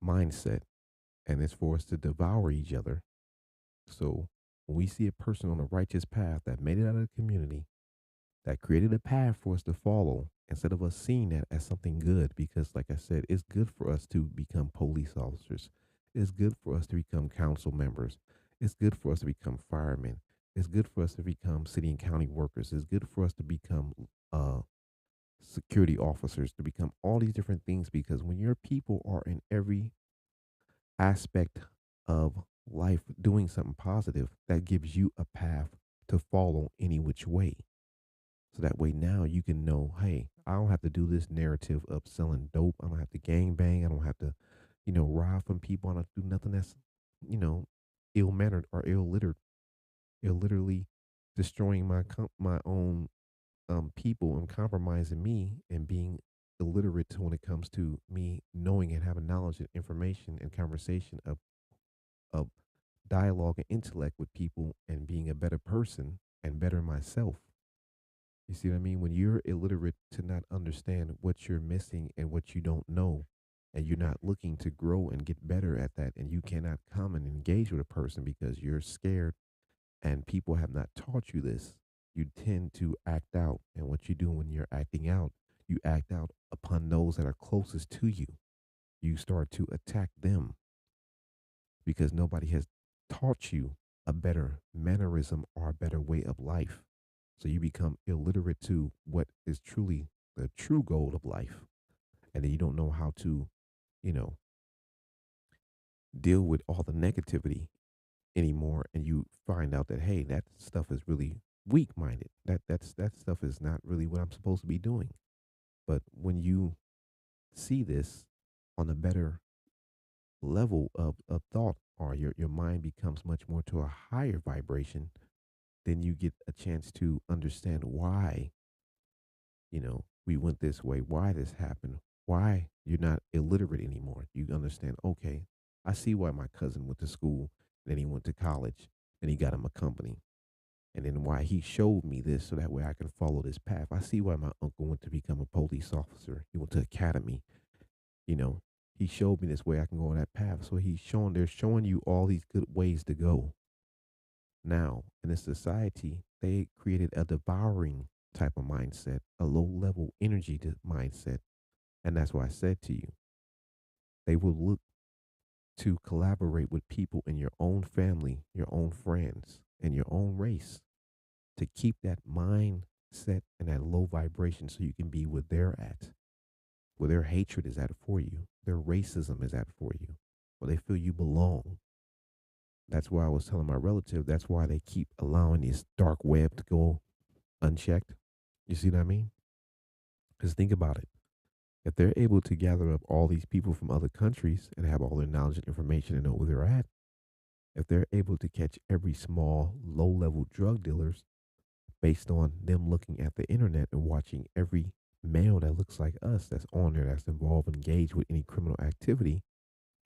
S1: mindset, and it's for us to devour each other. So, when we see a person on a righteous path that made it out of the community, that created a path for us to follow, instead of us seeing that as something good, because, like I said, it's good for us to become police officers, it's good for us to become council members, it's good for us to become firemen, it's good for us to become city and county workers, it's good for us to become security officers, to become all these different things, because when your people are in every aspect of life doing something positive, that gives you a path to follow any which way. So that way now you can know, hey, I don't have to do this narrative of selling dope. I don't have to gang bang. I don't have to, rob from people. I don't have to do nothing that's, you know, ill mannered or illiterally destroying my own people and compromising me and being illiterate when it comes to me knowing and having knowledge and information and conversation of dialogue and intellect with people and being a better person and better myself. You see what I mean? When you're illiterate to not understand what you're missing and what you don't know, and you're not looking to grow and get better at that, and you cannot come and engage with a person because you're scared and people have not taught you this, you tend to act out. And what you do when you're acting out, you act out upon those that are closest to you. You start to attack them because nobody has taught you a better mannerism or a better way of life. So you become illiterate to what is truly the true goal of life. And then you don't know how to, you know, deal with all the negativity anymore. And you find out that, hey, that stuff is really weak minded. That stuff is not really what I'm supposed to be doing. But when you see this on a better level of thought, or your mind becomes much more to a higher vibration, then you get a chance to understand why, we went this way, why this happened, why you're not illiterate anymore. You understand, okay, I see why my cousin went to school, then he went to college, and he got him a company. And then why he showed me this so that way I can follow this path. I see why my uncle went to become a police officer. He went to academy. You know, he showed me this way I can go on that path. So they're showing you all these good ways to go. Now, in this society, they created a devouring type of mindset, a low level energy mindset. And that's why I said to you, they will look to collaborate with people in your own family, your own friends, and your own race to keep that mindset and that low vibration so you can be where they're at, where their hatred is at for you, their racism is at for you, where they feel you belong. That's why I was telling my relative, that's why they keep allowing this dark web to go unchecked. You see what I mean? Because think about it. If they're able to gather up all these people from other countries and have all their knowledge and information and know where they're at, if they're able to catch every small, low level drug dealers based on them looking at the internet and watching every male that looks like us that's on there, that's involved, engaged with any criminal activity,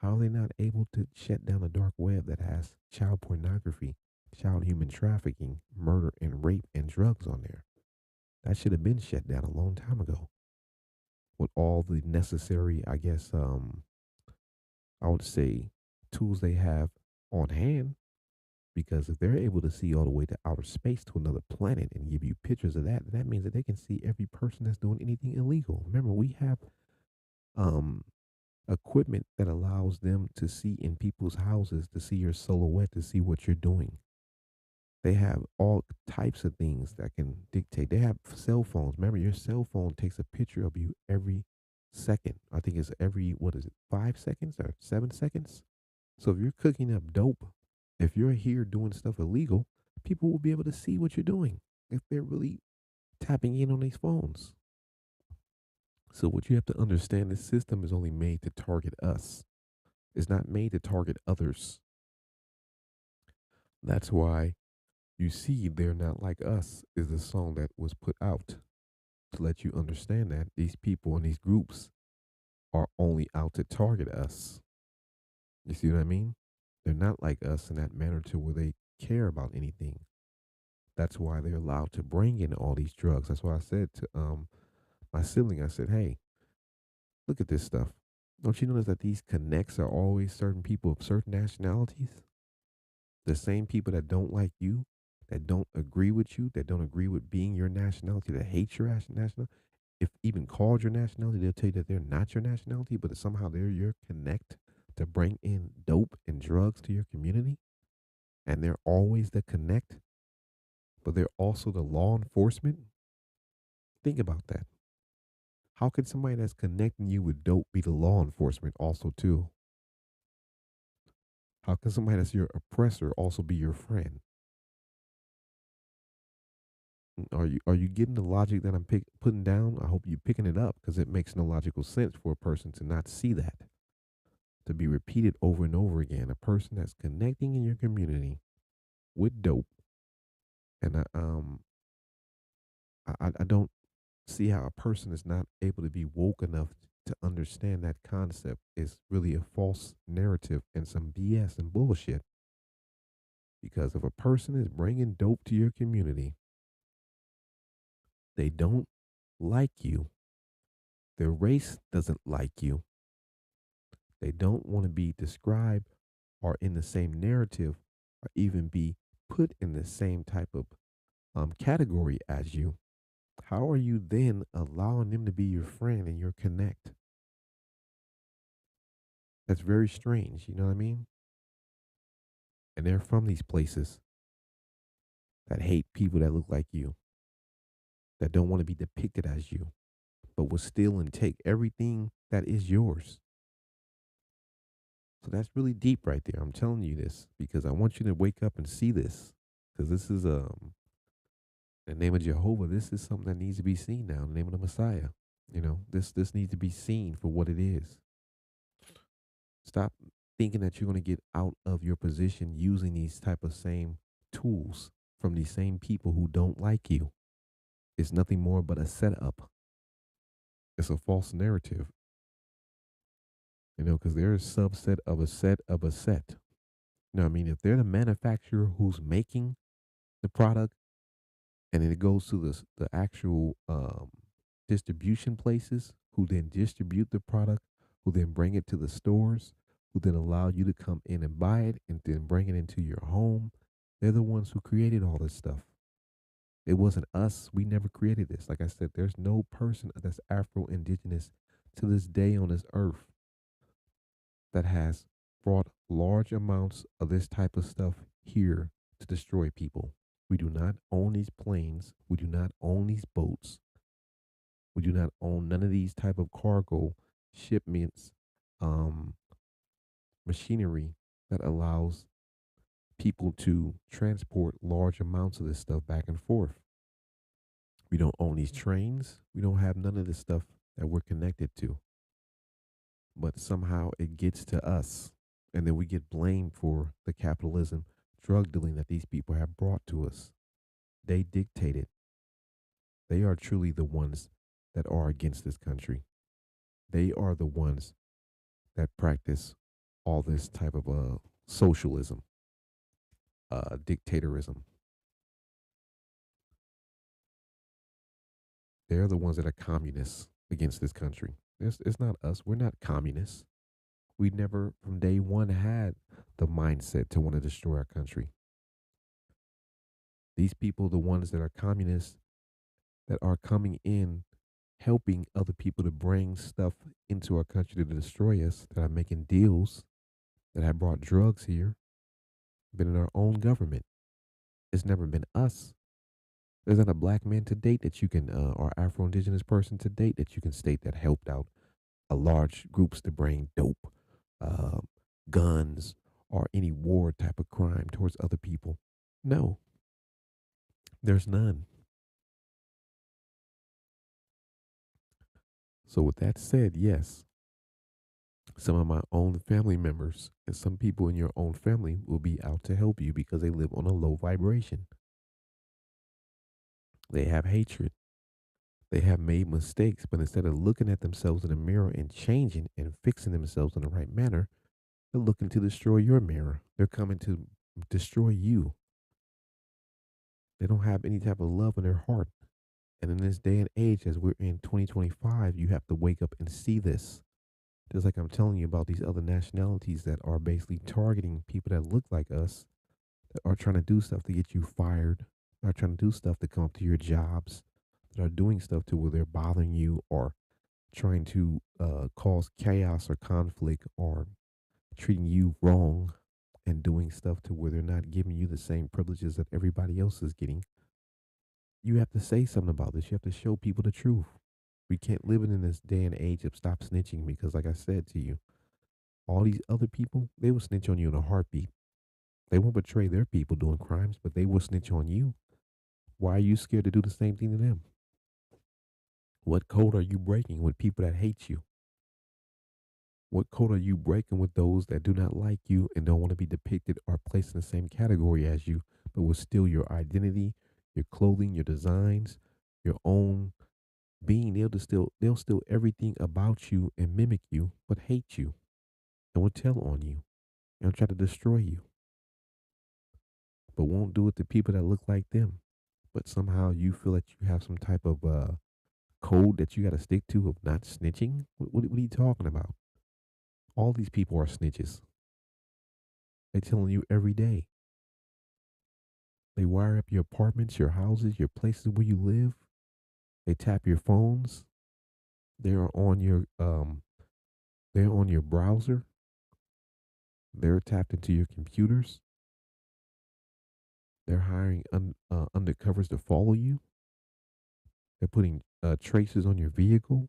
S1: how are they not able to shut down a dark web that has child pornography, child human trafficking, murder and rape and drugs on there? That should have been shut down a long time ago with all the necessary, I guess, I would say tools they have on hand. Because if they're able to see all the way to outer space to another planet and give you pictures of that, that means that they can see every person that's doing anything illegal. Remember, we have um, equipment that allows them to see in people's houses, to see your silhouette, to see what you're doing. They have all types of things that can dictate. They have cell phones. Remember, your cell phone takes a picture of you every second. I think it's every, what is it, 5 seconds or 7 seconds? So if you're cooking up dope, if you're here doing stuff illegal, people will be able to see what you're doing if they're really tapping in on these phones. So what you have to understand, this system is only made to target us. It's not made to target others. That's why you see They're Not Like Us is the song that was put out to let you understand that these people and these groups are only out to target us. You see what I mean? They're not like us in that manner to where they care about anything. That's why they're allowed to bring in all these drugs. That's why I said to my sibling, I said, "Hey, look at this stuff. Don't you notice that these connects are always certain people of certain nationalities? The same people that don't like you, that don't agree with you, that don't agree with being your nationality, that hate your nationality. If even called your nationality, they'll tell you that they're not your nationality, but somehow they're your connect to bring in dope and drugs to your community. And they're always the connect, but they're also the law enforcement. Think about that. How can somebody that's connecting you with dope be the law enforcement also too? How can somebody that's your oppressor also be your friend? Are you getting the logic that I'm putting down? I hope you're picking it up because it makes no logical sense for a person to not see that, to be repeated over and over again. A person that's connecting in your community with dope, and I don't see how a person is not able to be woke enough to understand that concept is really a false narrative and some BS and bullshit. Because if a person is bringing dope to your community, they don't like you, their race doesn't like you, they don't want to be described or in the same narrative or even be put in the same type of category as you, how are you then allowing them to be your friend and your connect? That's very strange. You know what I mean? And they're from these places that hate people that look like you, that don't want to be depicted as you, but will steal and take everything that is yours. So that's really deep right there. I'm telling you this because I want you to wake up and see this. Because this is the name of Jehovah. This is something that needs to be seen now. In the name of the Messiah. This needs to be seen for what it is. Stop thinking that you're going to get out of your position using these type of same tools from these same people who don't like you. It's nothing more but a setup. It's a false narrative. Because they're a subset of a set of a set. You know what I mean? If they're the manufacturer who's making the product and then it goes to the actual distribution places who then distribute the product, who then bring it to the stores, who then allow you to come in and buy it and then bring it into your home. They're the ones who created all this stuff. It wasn't us. We never created this. Like I said, there's no person that's Afro indigenous to this day on this earth that has brought large amounts of this type of stuff here to destroy people. We do not own these planes. We do not own these boats. We do not own none of these type of cargo shipments, um, machinery that allows people to transport large amounts of this stuff back and forth. We don't own these trains. We don't have none of this stuff that we're connected to. But somehow it gets to us. And then we get blamed for the capitalism, drug dealing that these people have brought to us. They dictate it. They are truly the ones that are against this country. They are the ones that practice all this type of socialism, dictatorism. They're the ones that are communists against this country. It's not us. We're not communists. We never, from day one, had the mindset to want to destroy our country. These people, the ones that are communists, that are coming in, helping other people to bring stuff into our country to destroy us, that are making deals, that have brought drugs here, been in our own government. It's never been us. There's not a black man to date that you can, or Afro Indigenous person to date that you can state that helped out a large groups to bring dope, uh, guns, or any war type of crime towards other people. No, there's none. So with that said, yes, some of my own family members and some people in your own family will be out to help you because they live on a low vibration. They have hatred. They have made mistakes, but instead of looking at themselves in the mirror and changing and fixing themselves in the right manner, they're looking to destroy your mirror. They're coming to destroy you. They don't have any type of love in their heart. And in this day and age, as we're in 2025, you have to wake up and see this. Just like I'm telling you about these other nationalities that are basically targeting people that look like us, that are trying to do stuff to get you fired, are trying to do stuff to come up to your jobs, that are doing stuff to where they're bothering you or trying to cause chaos or conflict or treating you wrong and doing stuff to where they're not giving you the same privileges that everybody else is getting. You have to say something about this. You have to show people the truth. We can't live in this day and age of stop snitching because, like I said to you, all these other people, they will snitch on you in a heartbeat. They won't betray their people doing crimes, but they will snitch on you. Why are you scared to do the same thing to them? What code are you breaking with people that hate you? What code are you breaking with those that do not like you and don't want to be depicted or placed in the same category as you, but will steal your identity, your clothing, your designs, your own being? They'll steal everything about you and mimic you, but hate you and will tell on you and try to destroy you, but won't do it to people that look like them. But somehow you feel that you have some type of code that you got to stick to of not snitching. What are you talking about? All these people are snitches. They telling you every day. They wire up your apartments, your houses, your places where you live. They tap your phones. They're on your they're on your browser. They're tapped into your computers. They're hiring undercovers to follow you. They're putting traces on your vehicle.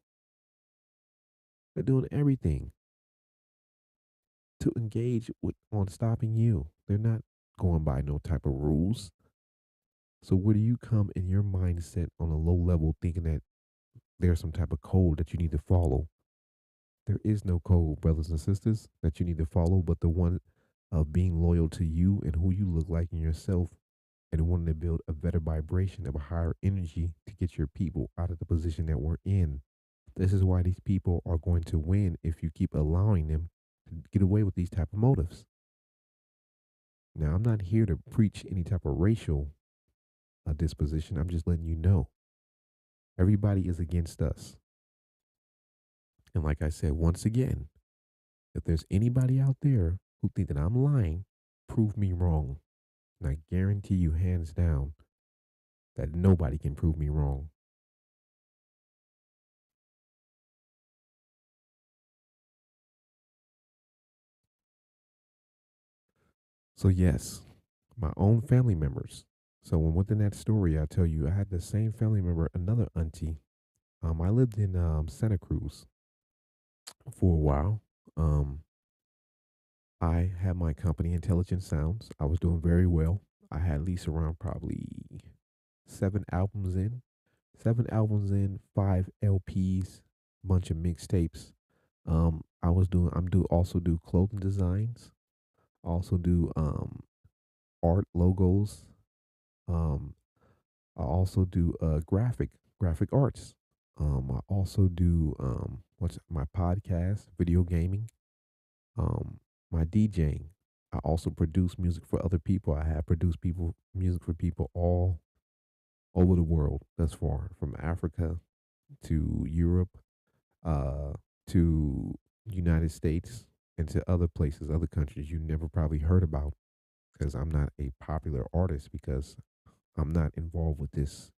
S1: They're doing everything to engage with on stopping you. They're not going by no type of rules. So where do you come in your mindset on a low level thinking that there's some type of code that you need to follow? There is no code, brothers and sisters, that you need to follow, but the one of being loyal to you and who you look like in yourself and wanting to build a better vibration of a higher energy to get your people out of the position that we're in. This is why these people are going to win if you keep allowing them to get away with these type of motives. Now, I'm not here to preach any type of racial disposition. I'm just letting you know everybody is against us. And like I said, once again, if there's anybody out there who think that I'm lying, prove me wrong. And I guarantee you, hands down, that nobody can prove me wrong. So yes, my own family members. So when within that story, I tell you, I had the same family member, another auntie. I lived in Santa Cruz for a while. Um, I had my company, Intelligent Sounds. I was doing very well. I had at least around probably 7 albums in, 7 albums in, 5 LPs, bunch of mixtapes. I'm do also do clothing designs. Also do art logos. Um, I also do graphic arts. I also do what's my podcast, video gaming, my DJing. I also produce music for other people. I have produced people music for people all over the world thus far, from Africa to Europe, uh, to United States, and to other places, other countries you never probably heard about because I'm not a popular artist because I'm not involved with this,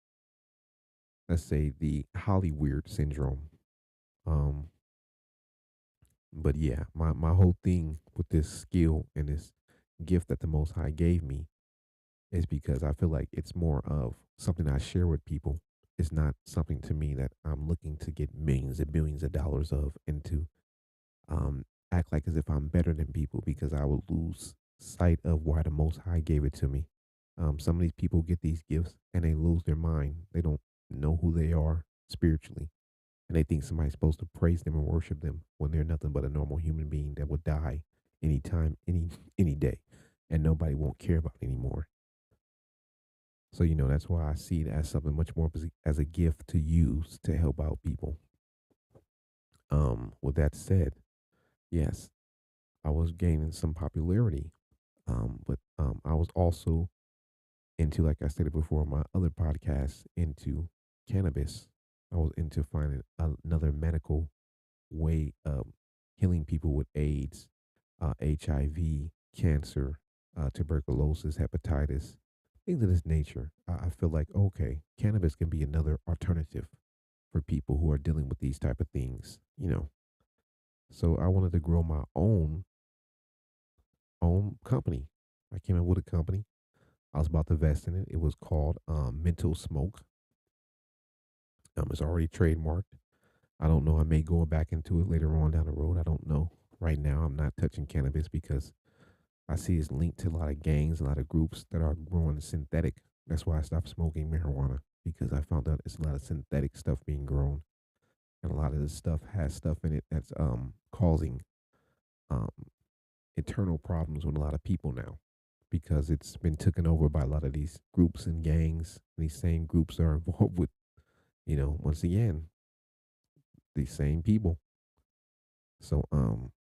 S1: let's say, the Hollyweird syndrome. Um, but yeah, my whole thing with this skill and this gift that the Most High gave me is because I feel like it's more of something I share with people. It's not something to me that I'm looking to get millions and billions of dollars of and to um, act like as if I'm better than people because I will lose sight of why the Most High gave it to me. Some of these people get these gifts and they lose their mind. They don't know who they are spiritually. And they think somebody's supposed to praise them and worship them when they're nothing but a normal human being that would die anytime, any day, and nobody won't care about anymore. So that's why I see it as something much more as a gift to use to help out people. With that said, yes, I was gaining some popularity, but I was also into, like I stated before, my other podcast, into cannabis. I was into finding another medical way of healing people with AIDS, HIV, cancer, tuberculosis, hepatitis, things of this nature. I feel like, okay, cannabis can be another alternative for people who are dealing with these type of things. So I wanted to grow my own company. I came up with a company. I was about to invest in it. It was called Mental Smoke. It's already trademarked. I don't know. I may go back into it later on down the road. I don't know. Right now, I'm not touching cannabis because I see it's linked to a lot of gangs, a lot of groups that are growing synthetic. That's why I stopped smoking marijuana because I found out it's a lot of synthetic stuff being grown, and a lot of this stuff has stuff in it that's causing um internal problems with a lot of people now because it's been taken over by a lot of these groups and gangs. These same groups are involved with, once again, these same people. So I'm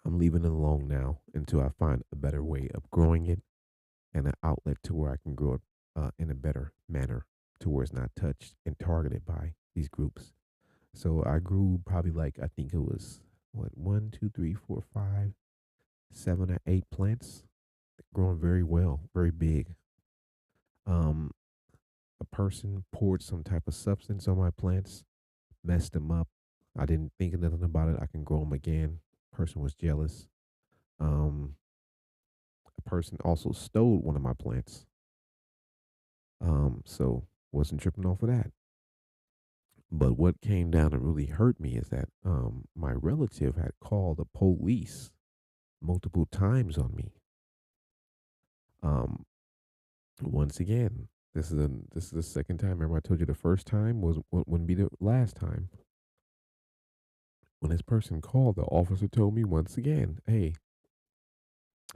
S1: leaving it alone now until I find a better way of growing it and an outlet to where I can grow it in a better manner to where it's not touched and targeted by these groups. So I grew probably like, I think it was what, one, two, three, four, five, 7 or 8 plants, growing very well, very big. Um, a person poured some type of substance on my plants, messed them up. I didn't think nothing about it. I can grow them again. Person was jealous. Um, a person also stole one of my plants. So wasn't tripping off of that. But what came down and really hurt me is that my relative had called the police multiple times on me. Um, Once again, this is the second time. Remember, I told you the first time wouldn't be the last time. When this person called, the officer told me once again, "Hey,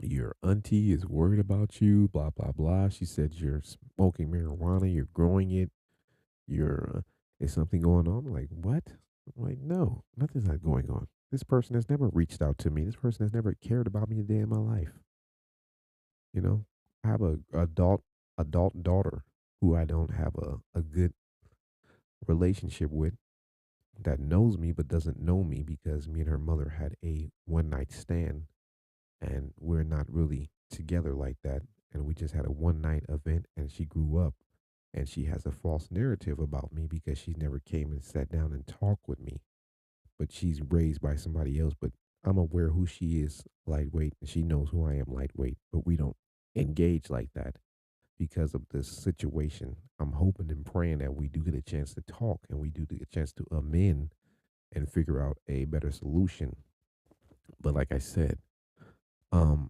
S1: your auntie is worried about you." Blah blah blah. She said you're smoking marijuana. You're growing it. You're is something going on? I'm like, what? I'm like, no, nothing's not going on. This person has never reached out to me. This person has never cared about me a day in my life. You know, I have a adult daughter who I don't have a good relationship with that knows me but doesn't know me because me and her mother had a one night stand and we're not really together like that. And we just had a one night event and she grew up and she has a false narrative about me because she never came and sat down and talked with me. But she's raised by somebody else. But I'm aware who she is lightweight and she knows who I am lightweight. But we don't engage like that because of this situation. I'm hoping and praying that we do get a chance to talk and we do get a chance to amend and figure out a better solution. But like I said,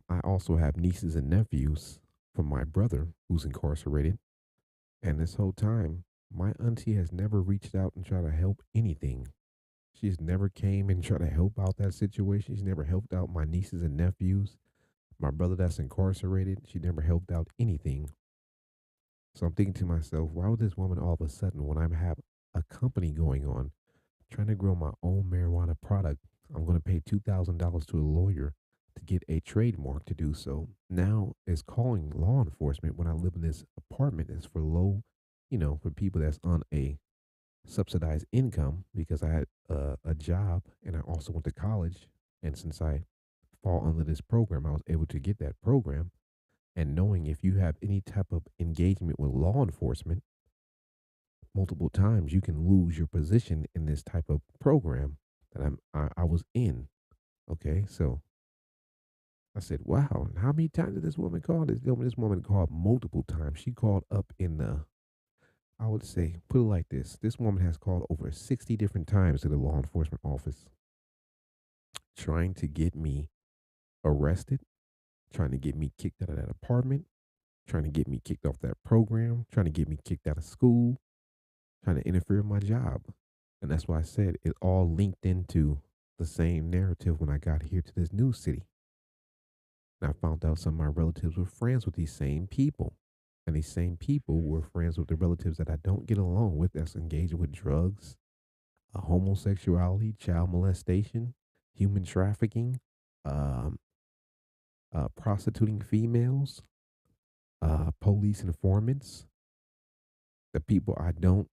S1: I also have nieces and nephews from my brother who's incarcerated. And this whole time, my auntie has never reached out and tried to help anything. She's never came and tried to help out that situation. She's never helped out my nieces and nephews. My brother that's incarcerated, she never helped out anything. So I'm thinking to myself, why would this woman all of a sudden, when I have a company going on, trying to grow my own marijuana product, I'm going to pay $2,000 to a lawyer to get a trademark to do so. Now is calling law enforcement when I live in this apartment is for low, for people that's on a subsidized income because I had a job and I also went to college. And since I fall under this program, I was able to get that program. And knowing if you have any type of engagement with law enforcement multiple times, you can lose your position in this type of program that I was in. Okay, so I said, "Wow, and how many times did this woman call?" This woman called multiple times. She called up in the, I would say, put it like this woman has called over 60 different times to the law enforcement office trying to get me arrested, trying to get me kicked out of that apartment, trying to get me kicked off that program, trying to get me kicked out of school, trying to interfere with my job. And that's why I said it all linked into the same narrative when I got here to this new city. And I found out some of my relatives were friends with these same people. And these same people were friends with the relatives that I don't get along with that's engaged with drugs, homosexuality, child molestation, human trafficking, um, prostituting females, police informants, the people I don't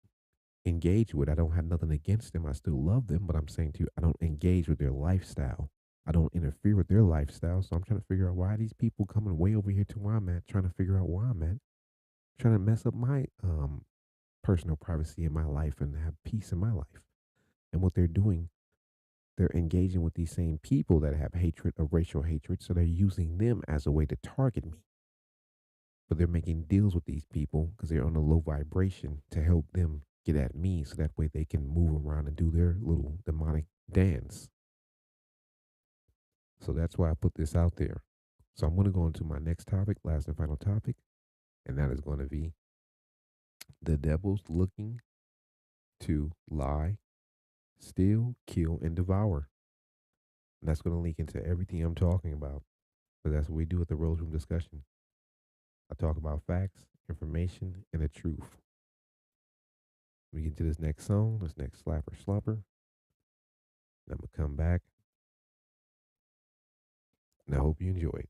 S1: engage with. I don't have nothing against them. I still love them, but I'm saying to you, I don't engage with their lifestyle. I don't interfere with their lifestyle. So I'm trying to figure out why these people coming way over here to where I'm at, trying to figure out where I'm at, trying to mess up my personal privacy in my life and have peace in my life. And what they're doing, they're engaging with these same people that have hatred or racial hatred. So they're using them as a way to target me. But they're making deals with these people because they're on a low vibration to help them get at me so that way they can move around and do their little demonic dance. So that's why I put this out there. So I'm going to go into my next topic, last and final topic, and that is going to be the devil's looking to lie, steal, kill, and devour. And that's going to link into everything I'm talking about. But that's what we do at the Rose Room discussion. I talk about facts, information, and the truth. We get to this next song, this next slapper slumper. And I'm going to come back. And I hope you enjoy it.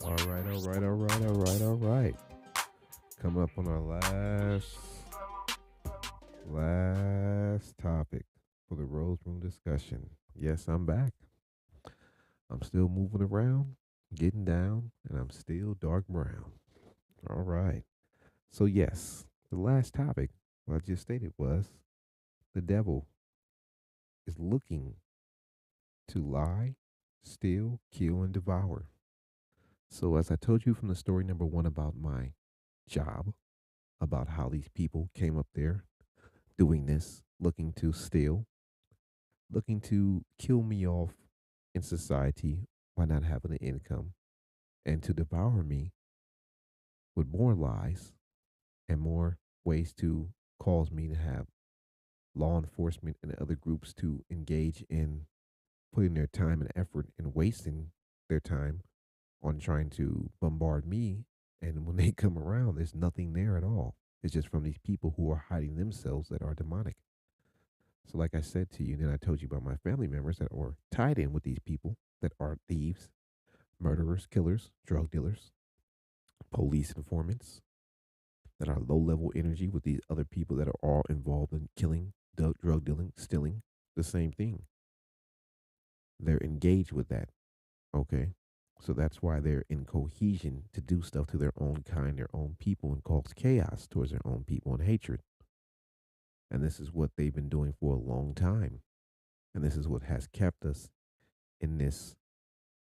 S1: All right, all right, all right, all right, all right. Coming up on our last topic for the Rose Room discussion. Yes, I'm back. I'm still moving around, getting down, and I'm still dark brown. All right. So yes, the last topic, what I just stated was the devil is looking to lie, steal, kill, and devour. So as I told you from the story number one about my job, about how these people came up there doing this, looking to steal, looking to kill me off in society by not having an income, and to devour me with more lies and more ways to cause me to have law enforcement and other groups to engage in putting their time and effort and wasting their time on trying to bombard me. And when they come around, there's nothing there at all. It's just from these people who are hiding themselves that are demonic. So, like I said to you, then I told you about my family members that are tied in with these people that are thieves, murderers, killers, drug dealers, police informants that are low level energy with these other people that are all involved in killing, drug dealing, stealing, the same thing. They're engaged with that. Okay. So that's why they're in cohesion to do stuff to their own kind, their own people, and cause chaos towards their own people and hatred. And this is what they've been doing for a long time. And this is what has kept us in this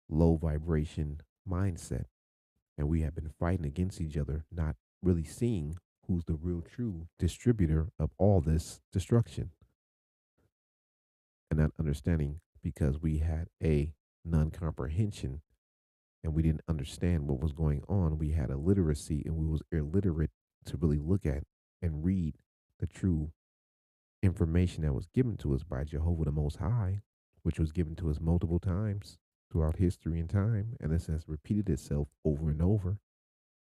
S1: low vibration mindset. And we have been fighting against each other, not really seeing who's the real true distributor of all this destruction. And not understanding because we had a non comprehension and we didn't understand what was going on. We had illiteracy and we was illiterate to really look at and read the true information that was given to us by Jehovah the Most High, which was given to us multiple times throughout history and time. And this has repeated itself over and over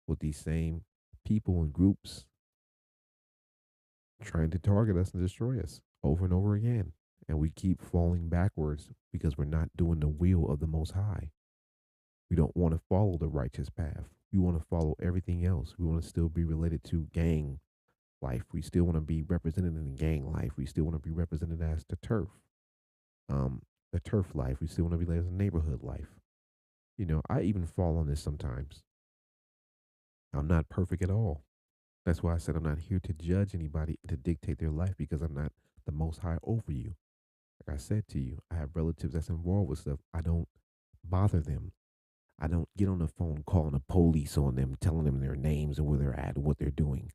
S1: with these same people and groups trying to target us and destroy us over and over again. And we keep falling backwards because we're not doing the will of the Most High. We don't want to follow the righteous path. We want to follow everything else. We want to still be related to gang life. We still want to be represented in the gang life. We still want to be represented as the turf life. We still want to be like as a neighborhood life. You know, I even fall on this sometimes. I'm not perfect at all. That's why I said I'm not here to judge anybody to dictate their life because I'm not the most high over you. Like I said to you, I have relatives that's involved with stuff. I don't bother them. I don't get on the phone calling the police on them, telling them their names and where they're at and what they're doing.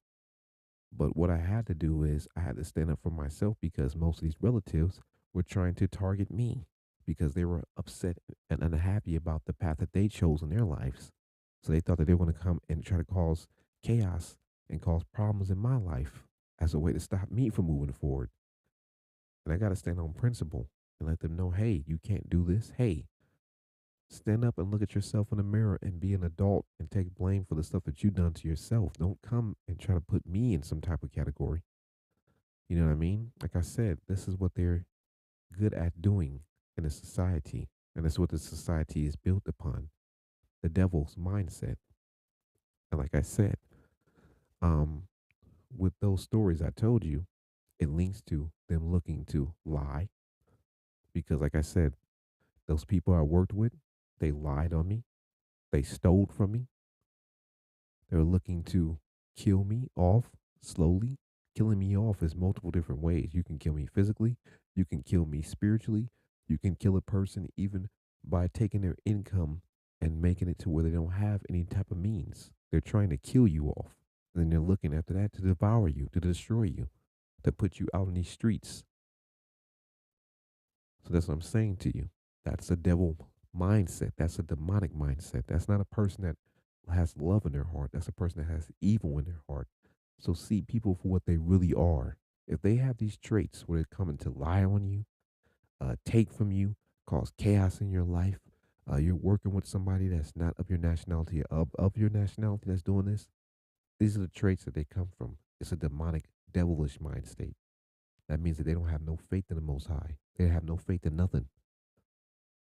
S1: But what I had to do is I had to stand up for myself because most of these relatives were trying to target me because they were upset and unhappy about the path that they chose in their lives. So they thought that they were going to come and try to cause chaos and cause problems in my life as a way to stop me from moving forward. And I got to stand on principle and let them know, hey, you can't do this. Hey, Stand up and look at yourself in the mirror and be an adult and take blame for the stuff that you've done to yourself. Don't come and try to put me in some type of category. You know what I mean? Like I said, this is what they're good at doing in a society. And that's what the society is built upon, the devil's mindset. And like I said, um, with those stories I told you, it links to them looking to lie. Because, like I said, those people I worked with, they lied on me, they stole from me, they were looking to kill me off slowly. Killing me off is multiple different ways. You can kill me physically, you can kill me spiritually, you can kill a person even by taking their income and making it to where they don't have any type of means. They're trying to kill you off. And then they're looking after that to devour you, to destroy you, to put you out in these streets. So that's what I'm saying to you. That's a devil mindset. That's a demonic mindset. That's not a person that has love in their heart. That's a person that has evil in their heart. So see people for what they really are. If they have these traits where they're coming to lie on you, take from you, cause chaos in your life, you're working with somebody that's not of your nationality, of your nationality that's doing this, these are the traits that they come from. It's a demonic, devilish mind state. That means that they don't have no faith in the Most High. They have no faith in nothing.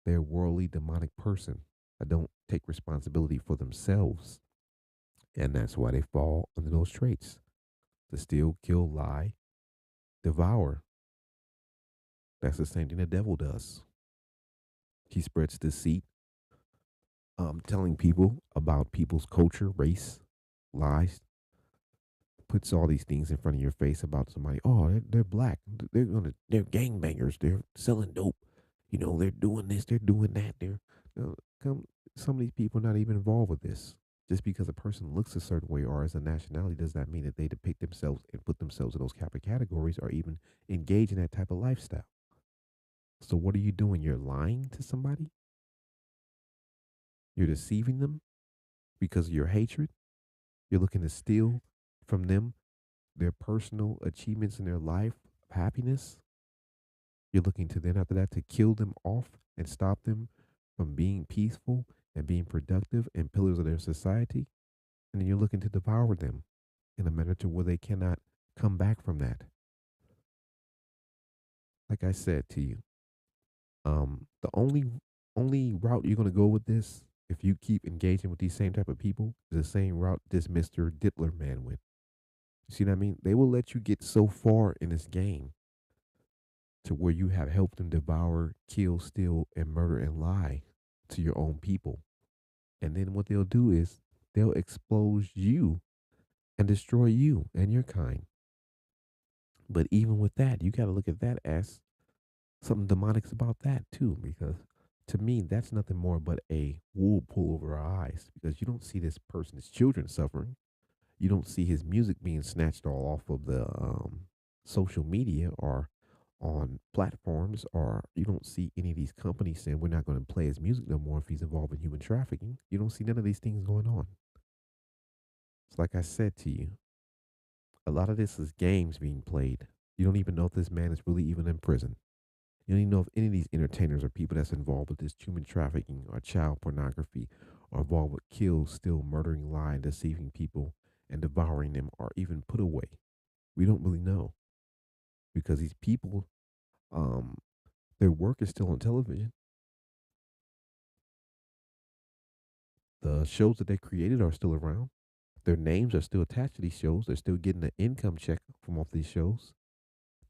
S1: They're a worldly, demonic person that don't take responsibility for themselves. And that's why they fall under those traits to steal, kill, lie, devour. That's the same thing the devil does. He spreads deceit, telling people about people's culture, race, lies, puts all these things in front of your face about somebody. Oh, they're black. They're gangbangers. They're selling dope. You know, they're doing this. They're doing that. Come. Some of these people are not even involved with this. Just because a person looks a certain way or as a nationality does not mean that they depict themselves and put themselves in those type of categories or even engage in that type of lifestyle. So what are you doing? You're lying to somebody. You're deceiving them because of your hatred. You're looking to steal from them their personal achievements in their life, happiness. You're looking to then after that to kill them off and stop them from being peaceful and being productive and pillars of their society. And then you're looking to devour them in a manner to where they cannot come back from that. Like I said to you, the only route you're gonna go with this, if you keep engaging with these same type of people, is the same route this Mr. Dippler man went. You see what I mean? They will let you get so far in this game to where you have helped them devour, kill, steal, and murder and lie to your own people. And then what they'll do is they'll expose you and destroy you and your kind. But even with that, you got to look at that as something demonic about that too, because to me, that's nothing more but a wool pull over our eyes because you don't see this person's children suffering. You don't see his music being snatched all off of the social media or on platforms, or you don't see any of these companies saying we're not going to play his music no more if he's involved in human trafficking. You don't see none of these things going on. It's like I said to you, a lot of this is games being played. You don't even know if this man is really even in prison. You don't even know if any of these entertainers or people that's involved with this human trafficking or child pornography or involved with kills, still murdering, lying, deceiving people, and devouring them are even put away. We don't really know because these people, um, their work is still on television. The shows that they created are still around. Their names are still attached to these shows. They're still getting an income check from off these shows.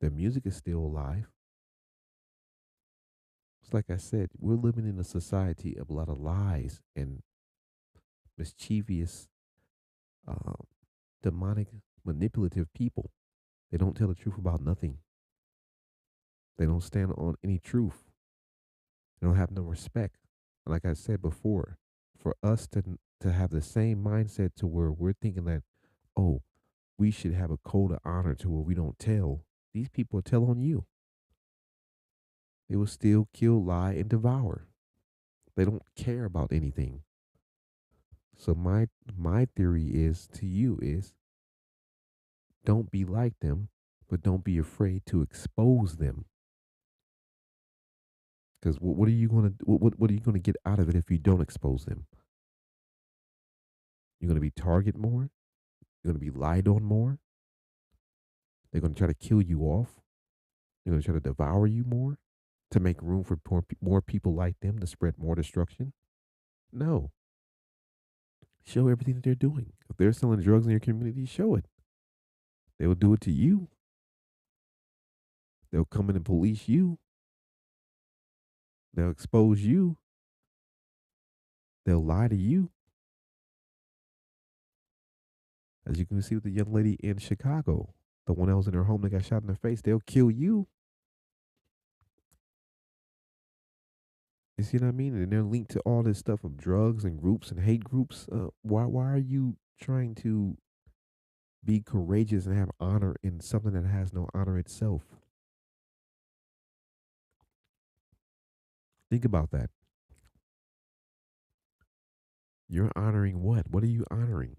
S1: Their music is still alive. It's like I said, we're living in a society of a lot of lies and mischievous, uh, demonic, manipulative people. They don't tell the truth about nothing. They don't stand on any truth. They don't have no respect. And like I said before, for us to have the same mindset to where we're thinking that, oh, we should have a code of honor to where we don't tell. These people tell on you. They will steal, kill, lie, and devour. They don't care about anything. So my theory is to you is don't be like them, but don't be afraid to expose them. Because what are you gonna what are you gonna get out of it if you don't expose them? You're gonna be targeted more. You're gonna be lied on more. They're gonna try to kill you off. They're gonna try to devour you more to make room for more people like them to spread more destruction. No, show everything that they're doing. If they're selling drugs in your community, show it. They will do it to you. They'll come in and police you. They'll expose you. They'll lie to you. As you can see with the young lady in Chicago, the one that was in her home that got shot in the face, they'll kill you. You see what I mean? And they're linked to all this stuff of drugs and groups and hate groups. Why are you trying to be courageous and have honor in something that has no honor itself? Think about that. You're honoring what? What are you honoring?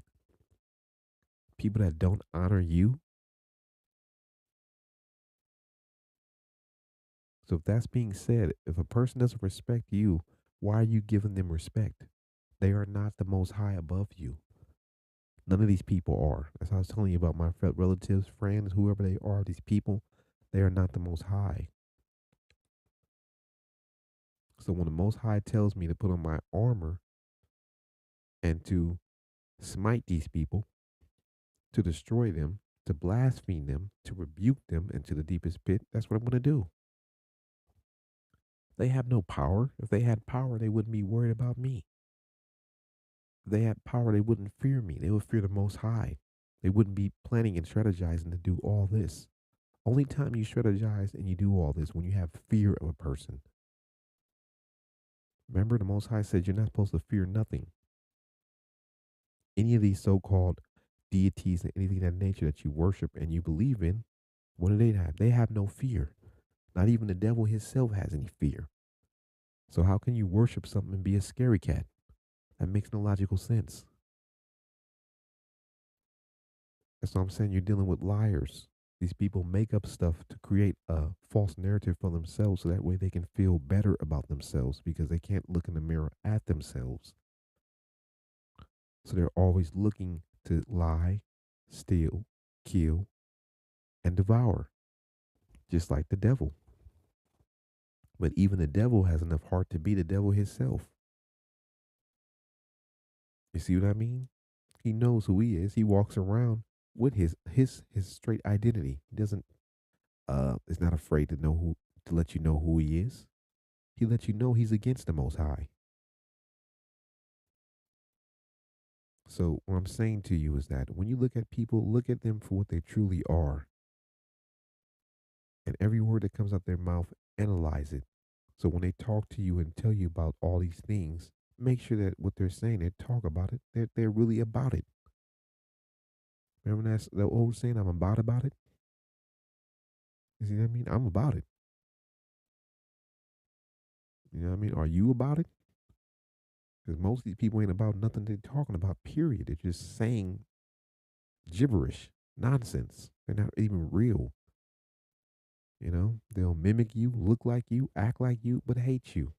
S1: People that don't honor you? So if that's being said, if a person doesn't respect you, why are you giving them respect? They are not the most high above you. None of these people are. As I was telling you about my relatives, friends, whoever they are, these people, they are not the most high. So when the most high tells me to put on my armor and to smite these people, to destroy them, to blaspheme them, to rebuke them into the deepest pit, that's what I'm going to do. They have no power. If they had power, they wouldn't be worried about me. If they had power, they wouldn't fear me. They would fear the Most High. They wouldn't be planning and strategizing to do all this. Only time you strategize and you do all this when you have fear of a person. Remember, the Most High said you're not supposed to fear nothing. Any of these so-called deities and anything of that nature that you worship and you believe in, what do they have? They have no fear. Not even the devil himself has any fear. So how can you worship something and be a scary cat? That makes no logical sense. That's what I'm saying. You're dealing with liars. These people make up stuff to create a false narrative for themselves so that way they can feel better about themselves because they can't look in the mirror at themselves. So they're always looking to lie, steal, kill, and devour, just like the devil. But even the devil has enough heart to be the devil himself. You see what I mean? He knows who he is. He walks around with his straight identity. He doesn't is not afraid to let you know who he is. He lets you know he's against the Most High. So what I'm saying to you is that when you look at people, look at them for what they truly are. And every word that comes out their mouth, analyze it. So when they talk to you and tell you about all these things, make sure that what they're saying, they talk about it, they're really about it. Remember that's the old saying, I'm about it? You see what I mean? I'm about it. You know what I mean? Are you about it? Because most of these people ain't about nothing they're talking about, period. They're just saying gibberish, nonsense. They're not even real. You know, they'll mimic you, look like you, act like you, but hate you.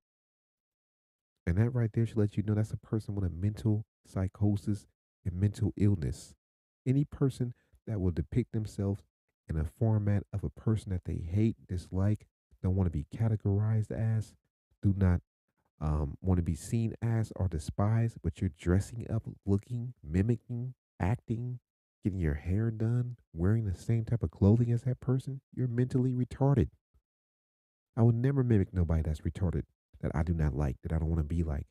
S1: And that right there should let you know that's a person with a mental psychosis and mental illness. Any person that will depict themselves in a format of a person that they hate, dislike, don't want to be categorized as, do not want to be seen as or despised, but you're dressing up, looking, mimicking, acting, getting your hair done, wearing the same type of clothing as that person, you're mentally retarded. I would never mimic nobody that's retarded that I do not like, that I don't want to be like.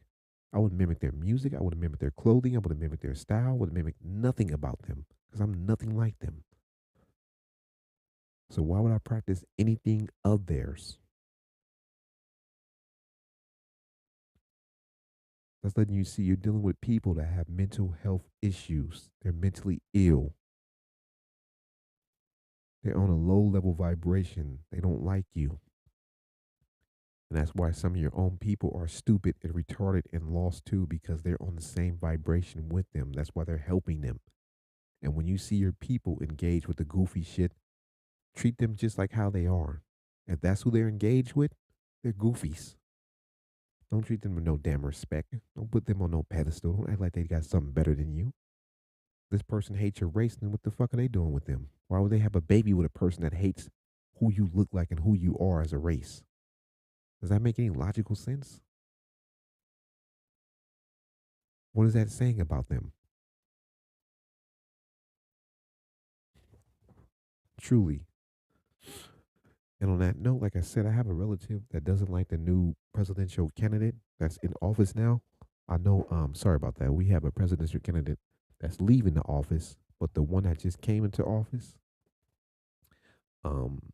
S1: I would mimic their music. I would mimic their clothing. I would mimic their style. I would mimic nothing about them because I'm nothing like them. So why would I practice anything of theirs? That's letting you see you're dealing with people that have mental health issues. They're mentally ill. They're on a low level vibration. They don't like you. And that's why some of your own people are stupid and retarded and lost too, because they're on the same vibration with them. That's why they're helping them. And when you see your people engage with the goofy shit, treat them just like how they are. If that's who they're engaged with, they're goofies. Don't treat them with no damn respect. Don't put them on no pedestal. Don't act like they got something better than you. This person hates your race, then what the fuck are they doing with them? Why would they have a baby with a person that hates who you look like and who you are as a race? Does that make any logical sense? What is that saying about them? Truly. And on that note, like I said, I have a relative that doesn't like the new presidential candidate that's in office now. I know, sorry about that. We have a presidential candidate that's leaving the office, but the one that just came into office,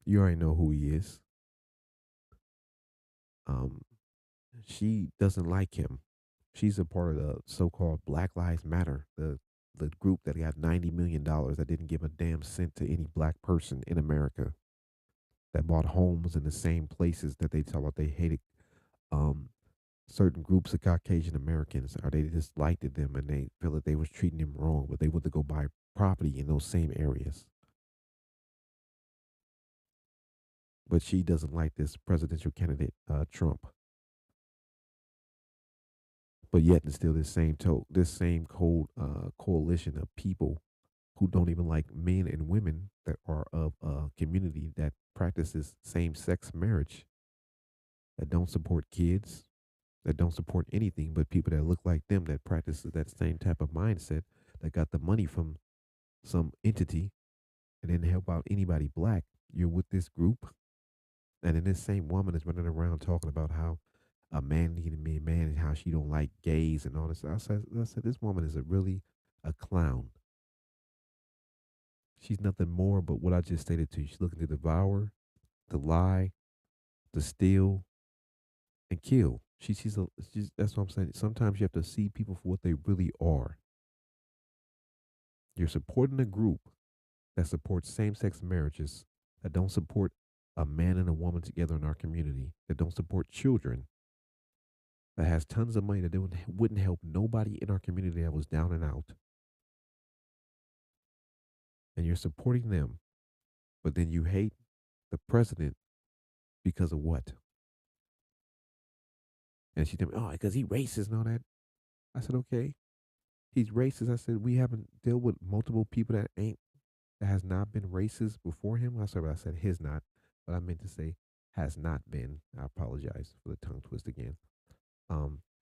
S1: you already know who he is. Um, she doesn't like him. She's a part of the so-called Black Lives Matter, the group that got $90 million that didn't give a damn cent to any black person in America, that bought homes in the same places that they talk about they hated um, certain groups of Caucasian Americans, or they disliked them and they feel that they was treating them wrong, but they went to go buy property in those same areas. But she doesn't like this presidential candidate, Trump. But yet, and still, this same cold coalition of people who don't even like men and women that are of a community that practices same-sex marriage, that don't support kids, that don't support anything but people that look like them, that practices that same type of mindset, that got the money from some entity and didn't help out anybody black. You're with this group, and then this same woman is running around talking about how a man needed to be a man and how she don't like gays and all this. I said this woman is really a clown. She's nothing more but what I just stated to you. She's looking to devour, to lie, to steal, and kill. She's that's what I'm saying. Sometimes you have to see people for what they really are. You're supporting a group that supports same-sex marriages, that don't support a man and a woman together in our community, that don't support children, that has tons of money that wouldn't help nobody in our community that was down and out. And you're supporting them, but then you hate the president because of what? And she told me, oh, because he racist and all that. I said, okay, he's racist. I said, we haven't dealt with multiple people that has not been racist before him. I said his not, but I meant to say has not been. I apologize for the tongue twist again.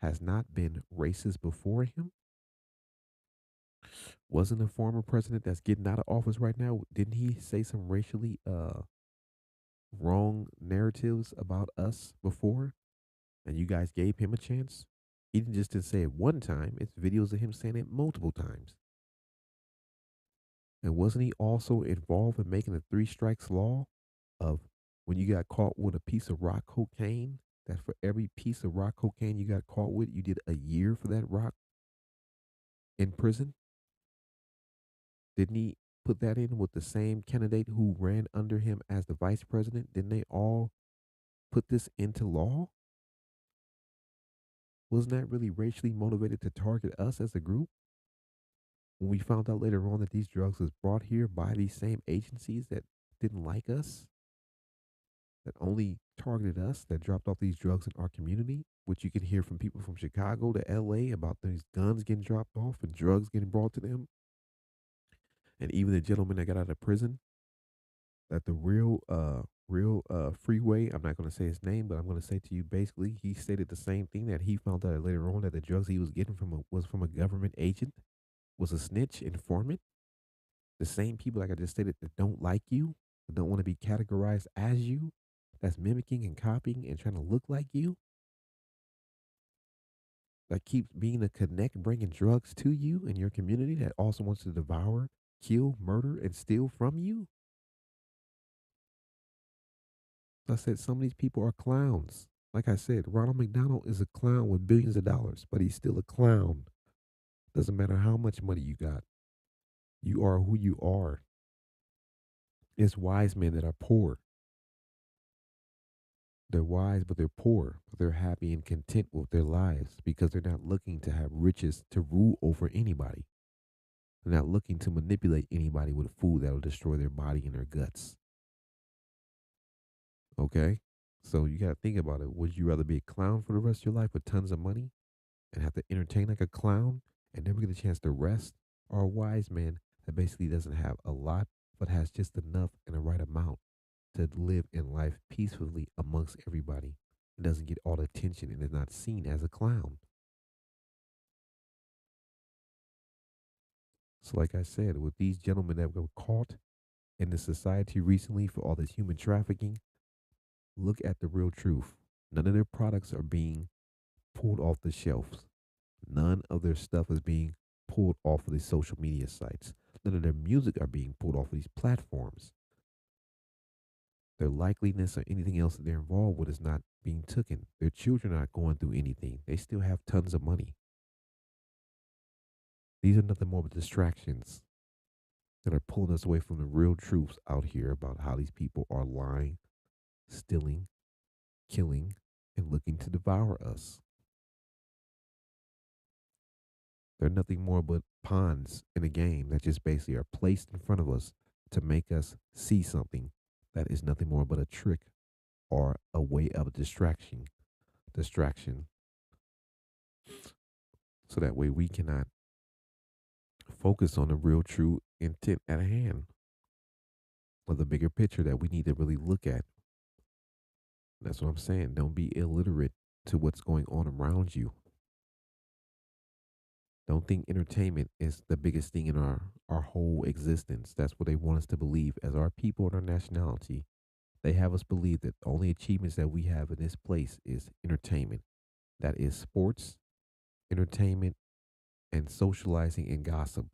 S1: Has not been racist before him. Wasn't a former president that's getting out of office right now. Didn't he say some racially wrong narratives about us before? And you guys gave him a chance. He didn't just say it one time. It's videos of him saying it multiple times. And wasn't he also involved in making the three strikes law of when you got caught with a piece of rock cocaine, that for every piece of rock cocaine you got caught with, you did a year for that rock in prison? Didn't he put that in with the same candidate who ran under him as the vice president? Didn't they all put this into law? Wasn't that really racially motivated to target us as a group? When we found out later on that these drugs was brought here by these same agencies that didn't like us, that only targeted us, that dropped off these drugs in our community, which you can hear from people from Chicago to LA about these guns getting dropped off and drugs getting brought to them. And even the gentleman that got out of prison, that the real freeway, I'm not going to say his name, but I'm going to say to you basically, he stated the same thing, that he found out later on that the drugs he was getting was from a government agent, was a snitch informant. The same people, like I just stated, that don't like you, that don't want to be categorized as you, that's mimicking and copying and trying to look like you, that keeps being a connect, bringing drugs to you and your community, that also wants to devour, kill, murder, and steal from you. I said, some of these people are clowns. Like I said, Ronald McDonald is a clown with billions of dollars, but he's still a clown. Doesn't matter how much money you got. You are who you are. It's wise men that are poor. They're wise, but they're poor. But they're happy and content with their lives because they're not looking to have riches to rule over anybody. They're not looking to manipulate anybody with food that'll destroy their body and their guts. Okay? So you got to think about it. Would you rather be a clown for the rest of your life with tons of money and have to entertain like a clown and never get a chance to rest, or a wise man that basically doesn't have a lot but has just enough and the right amount to live in life peacefully amongst everybody and doesn't get all the attention and is not seen as a clown? So, like I said, with these gentlemen that were caught in the society recently for all this human trafficking, look at the real truth. None of their products are being pulled off the shelves. None of their stuff is being pulled off of these social media sites. None of their music are being pulled off of these platforms. Their likeliness or anything else that they're involved with is not being taken. Their children are not going through anything. They still have tons of money. These are nothing more but distractions that are pulling us away from the real truths out here about how these people are lying, stealing, killing, and looking to devour us. They're nothing more but pawns in a game that just basically are placed in front of us to make us see something that is nothing more but a trick or a way of distraction, so that way we cannot focus on the real true intent at hand or the bigger picture that we need to really look at. That's what I'm saying. Don't be illiterate to what's going on around you. Don't think entertainment is the biggest thing in our whole existence. That's what they want us to believe as our people and our nationality. They have us believe that the only achievements that we have in this place is entertainment. That is sports, entertainment, and socializing and gossip.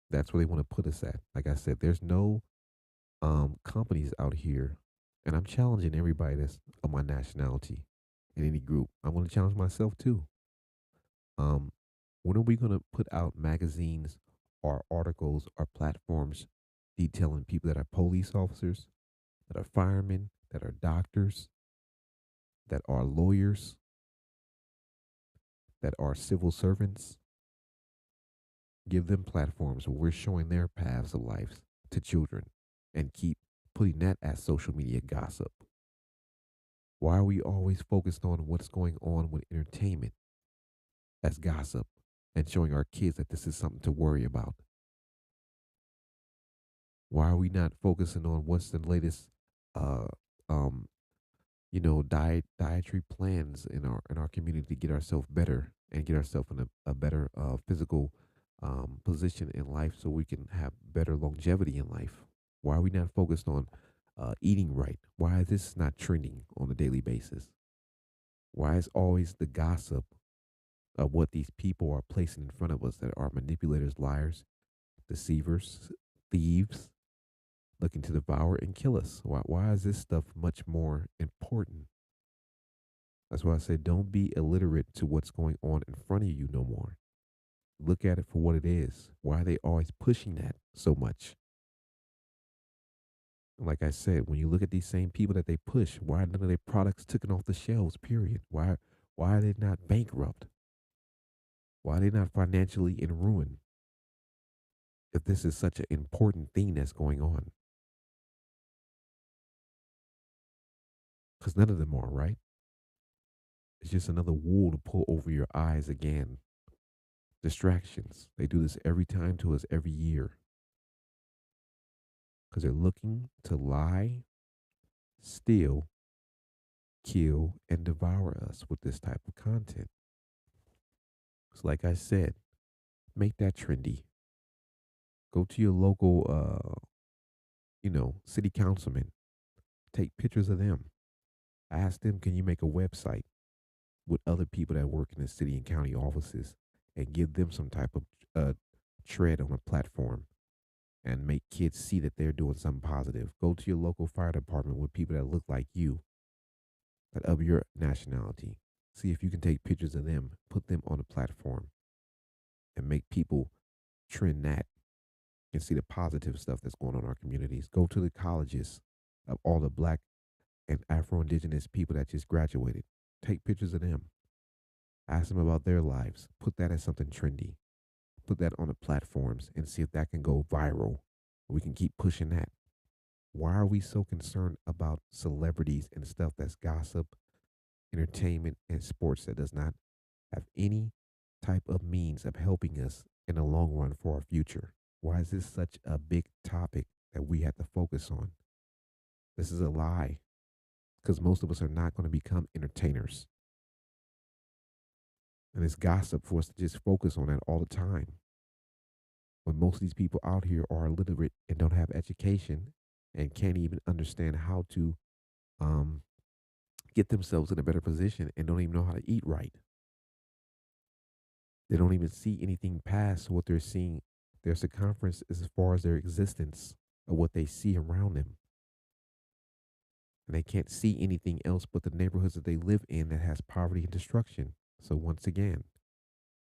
S1: That's where they want to put us at. Like I said, there's no companies out here, and I'm challenging everybody that's of my nationality in any group. I want to challenge myself too. Um, when are we going to put out magazines or articles or platforms detailing people that are police officers, that are firemen, that are doctors, that are lawyers, that are civil servants? Give them platforms where we're showing their paths of life to children and keep putting that as social media gossip. Why are we always focused on what's going on with entertainment as gossip and showing our kids that this is something to worry about? Why are we not focusing on what's the latest, uh, um, dietary plans in our community to get ourselves better and get ourselves in a better physical position in life so we can have better longevity in life? Why are we not focused on eating right? Why is this not trending on a daily basis? Why is always the gossip of what these people are placing in front of us that are manipulators, liars, deceivers, thieves, looking to devour and kill us? Why is this stuff much more important? That's why I say don't be illiterate to what's going on in front of you no more. Look at it for what it is. Why are they always pushing that so much? And like I said, when you look at these same people that they push, why are none of their products taken off the shelves? Period. Why are they not bankrupt? Why are they not financially in ruin? If this is such an important thing that's going on, because none of them are, right? It's just another wool to pull over your eyes again. Distractions. They do this every time to us every year because they're looking to lie, steal, kill, and devour us with this type of content. So, like I said, make that trendy. Go to your local, city councilman. Take pictures of them. Ask them, can you make a website with other people that work in the city and county offices and give them some type of uh, tread on a platform and make kids see that they're doing something positive. Go to your local fire department with people that look like you, that of your nationality. See if you can take pictures of them, put them on a platform, and make people trend that and see the positive stuff that's going on in our communities. Go to the colleges of all the black and Afro Indigenous people that just graduated. Take pictures of them. Ask them about their lives. Put that as something trendy. Put that on the platforms and see if that can go viral. We can keep pushing that. Why are we so concerned about celebrities and stuff that's gossip, entertainment, and sports that does not have any type of means of helping us in the long run for our future? Why is this such a big topic that we have to focus on? This is a lie because most of us are not going to become entertainers. And it's gossip for us to just focus on that all the time. When most of these people out here are illiterate and don't have education and can't even understand how to um, get themselves in a better position and don't even know how to eat right. They don't even see anything past what they're seeing, their circumference as far as their existence of what they see around them. And they can't see anything else but the neighborhoods that they live in that has poverty and destruction. So once again,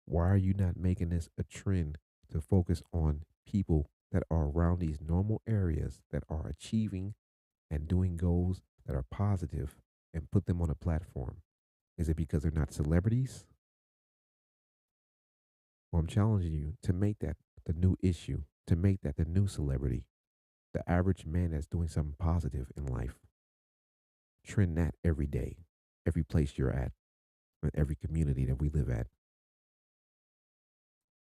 S1: why are you not making this a trend to focus on people that are around these normal areas that are achieving and doing goals that are positive and put them on a platform? Is it because they're not celebrities? Well, I'm challenging you to make that the new issue, to make that the new celebrity, the average man that's doing something positive in life. Trend that every day, every place you're at, in every community that we live at.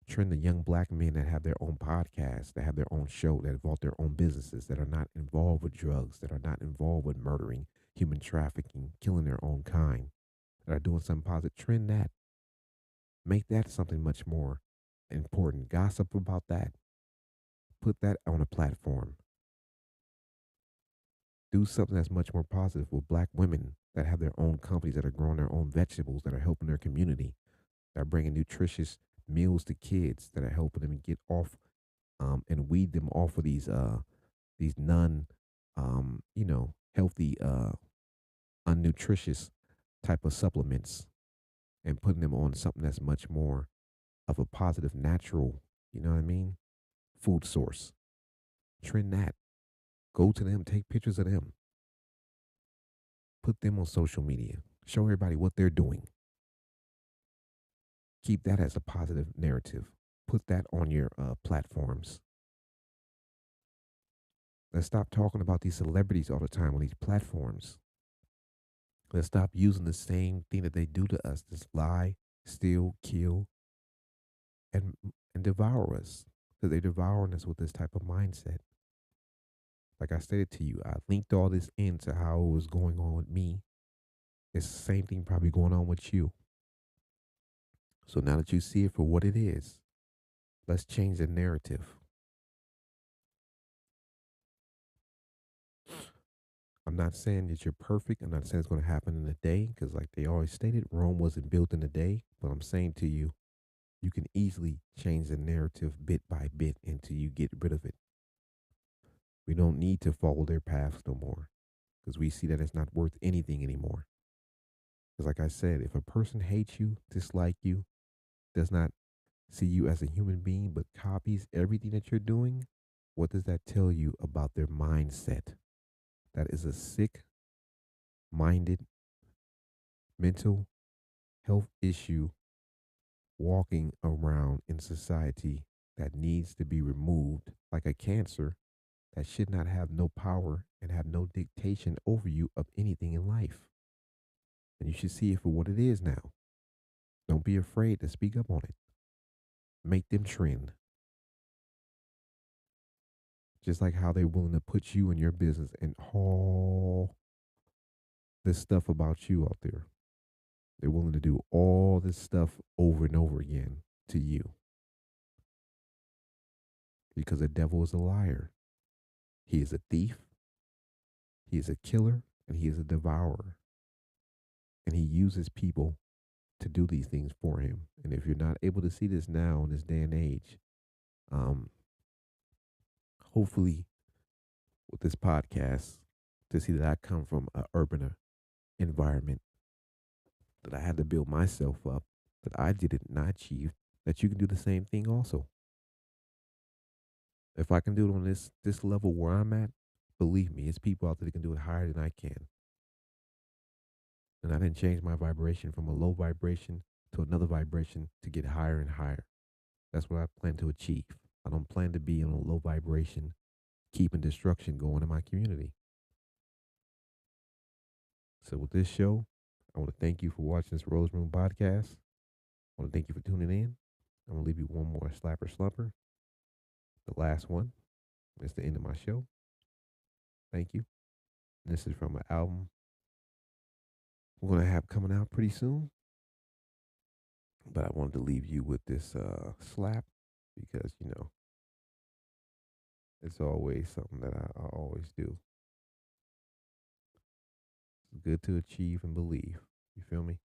S1: Trend the young black men that have their own podcasts, that have their own show, that involve their own businesses, that are not involved with drugs, that are not involved with murdering, human trafficking, killing their own kind, that are doing something positive. Trend that. Make that something much more important. Gossip about that. Put that on a platform. Do something that's much more positive with black women that have their own companies, that are growing their own vegetables, that are helping their community, that are bringing nutritious meals to kids, that are helping them get off and weed them off of these non healthy unnutritious type of supplements, and putting them on something that's much more of a positive natural, you know what I mean, food source. Trend that. Go to them, take pictures of them, put them on social media, show everybody what they're doing. Keep that as a positive narrative. Put that on your platforms. Let's stop talking about these celebrities all the time on these platforms. Let's stop using the same thing that they do to us: this lie, steal, kill, and and devour us. Because they're devouring us with this type of mindset. Like I stated to you, I linked all this into how it was going on with me. It's the same thing probably going on with you. So now that you see it for what it is, let's change the narrative. I'm not saying that you're perfect. I'm not saying it's going to happen in a day, because, like they always stated, Rome wasn't built in a day. But I'm saying to you, you can easily change the narrative bit by bit until you get rid of it. We don't need to follow their paths no more, because we see that it's not worth anything anymore. Because, like I said, if a person hates you, dislike you, does not see you as a human being, but copies everything that you're doing, what does that tell you about their mindset? That is a sick minded mental health issue walking around in society that needs to be removed, like a cancer that should not have no power and have no dictation over you of anything in life. And you should see it for what it is now. Don't be afraid to speak up on it. Make them trend. Just like how they're willing to put you in your business and haul this stuff about you out there. They're willing to do all this stuff over and over again to you, because the devil is a liar. He is a thief, he is a killer, and he is a devourer. And he uses people to do these things for him. And if you're not able to see this now in this day and age, um, hopefully with this podcast, to see that I come from an urban environment, that I had to build myself up, that I did it and I achieved, that you can do the same thing also. If I can do it on this level where I'm at, believe me, it's people out there that can do it higher than I can. And I didn't change my vibration from a low vibration to another vibration to get higher and higher. That's what I plan to achieve. I don't plan to be on a low vibration keeping destruction going in my community. So with this show, I want to thank you for watching this Rose Room podcast. I want to thank you for tuning in. I'm gonna leave you one more slapper slumper. The last one. It's the end of my show. Thank you. And this is from an album we're gonna have coming out pretty soon. But I wanted to leave you with this slap because it's always something that I always do. It's good to achieve and believe. You feel me?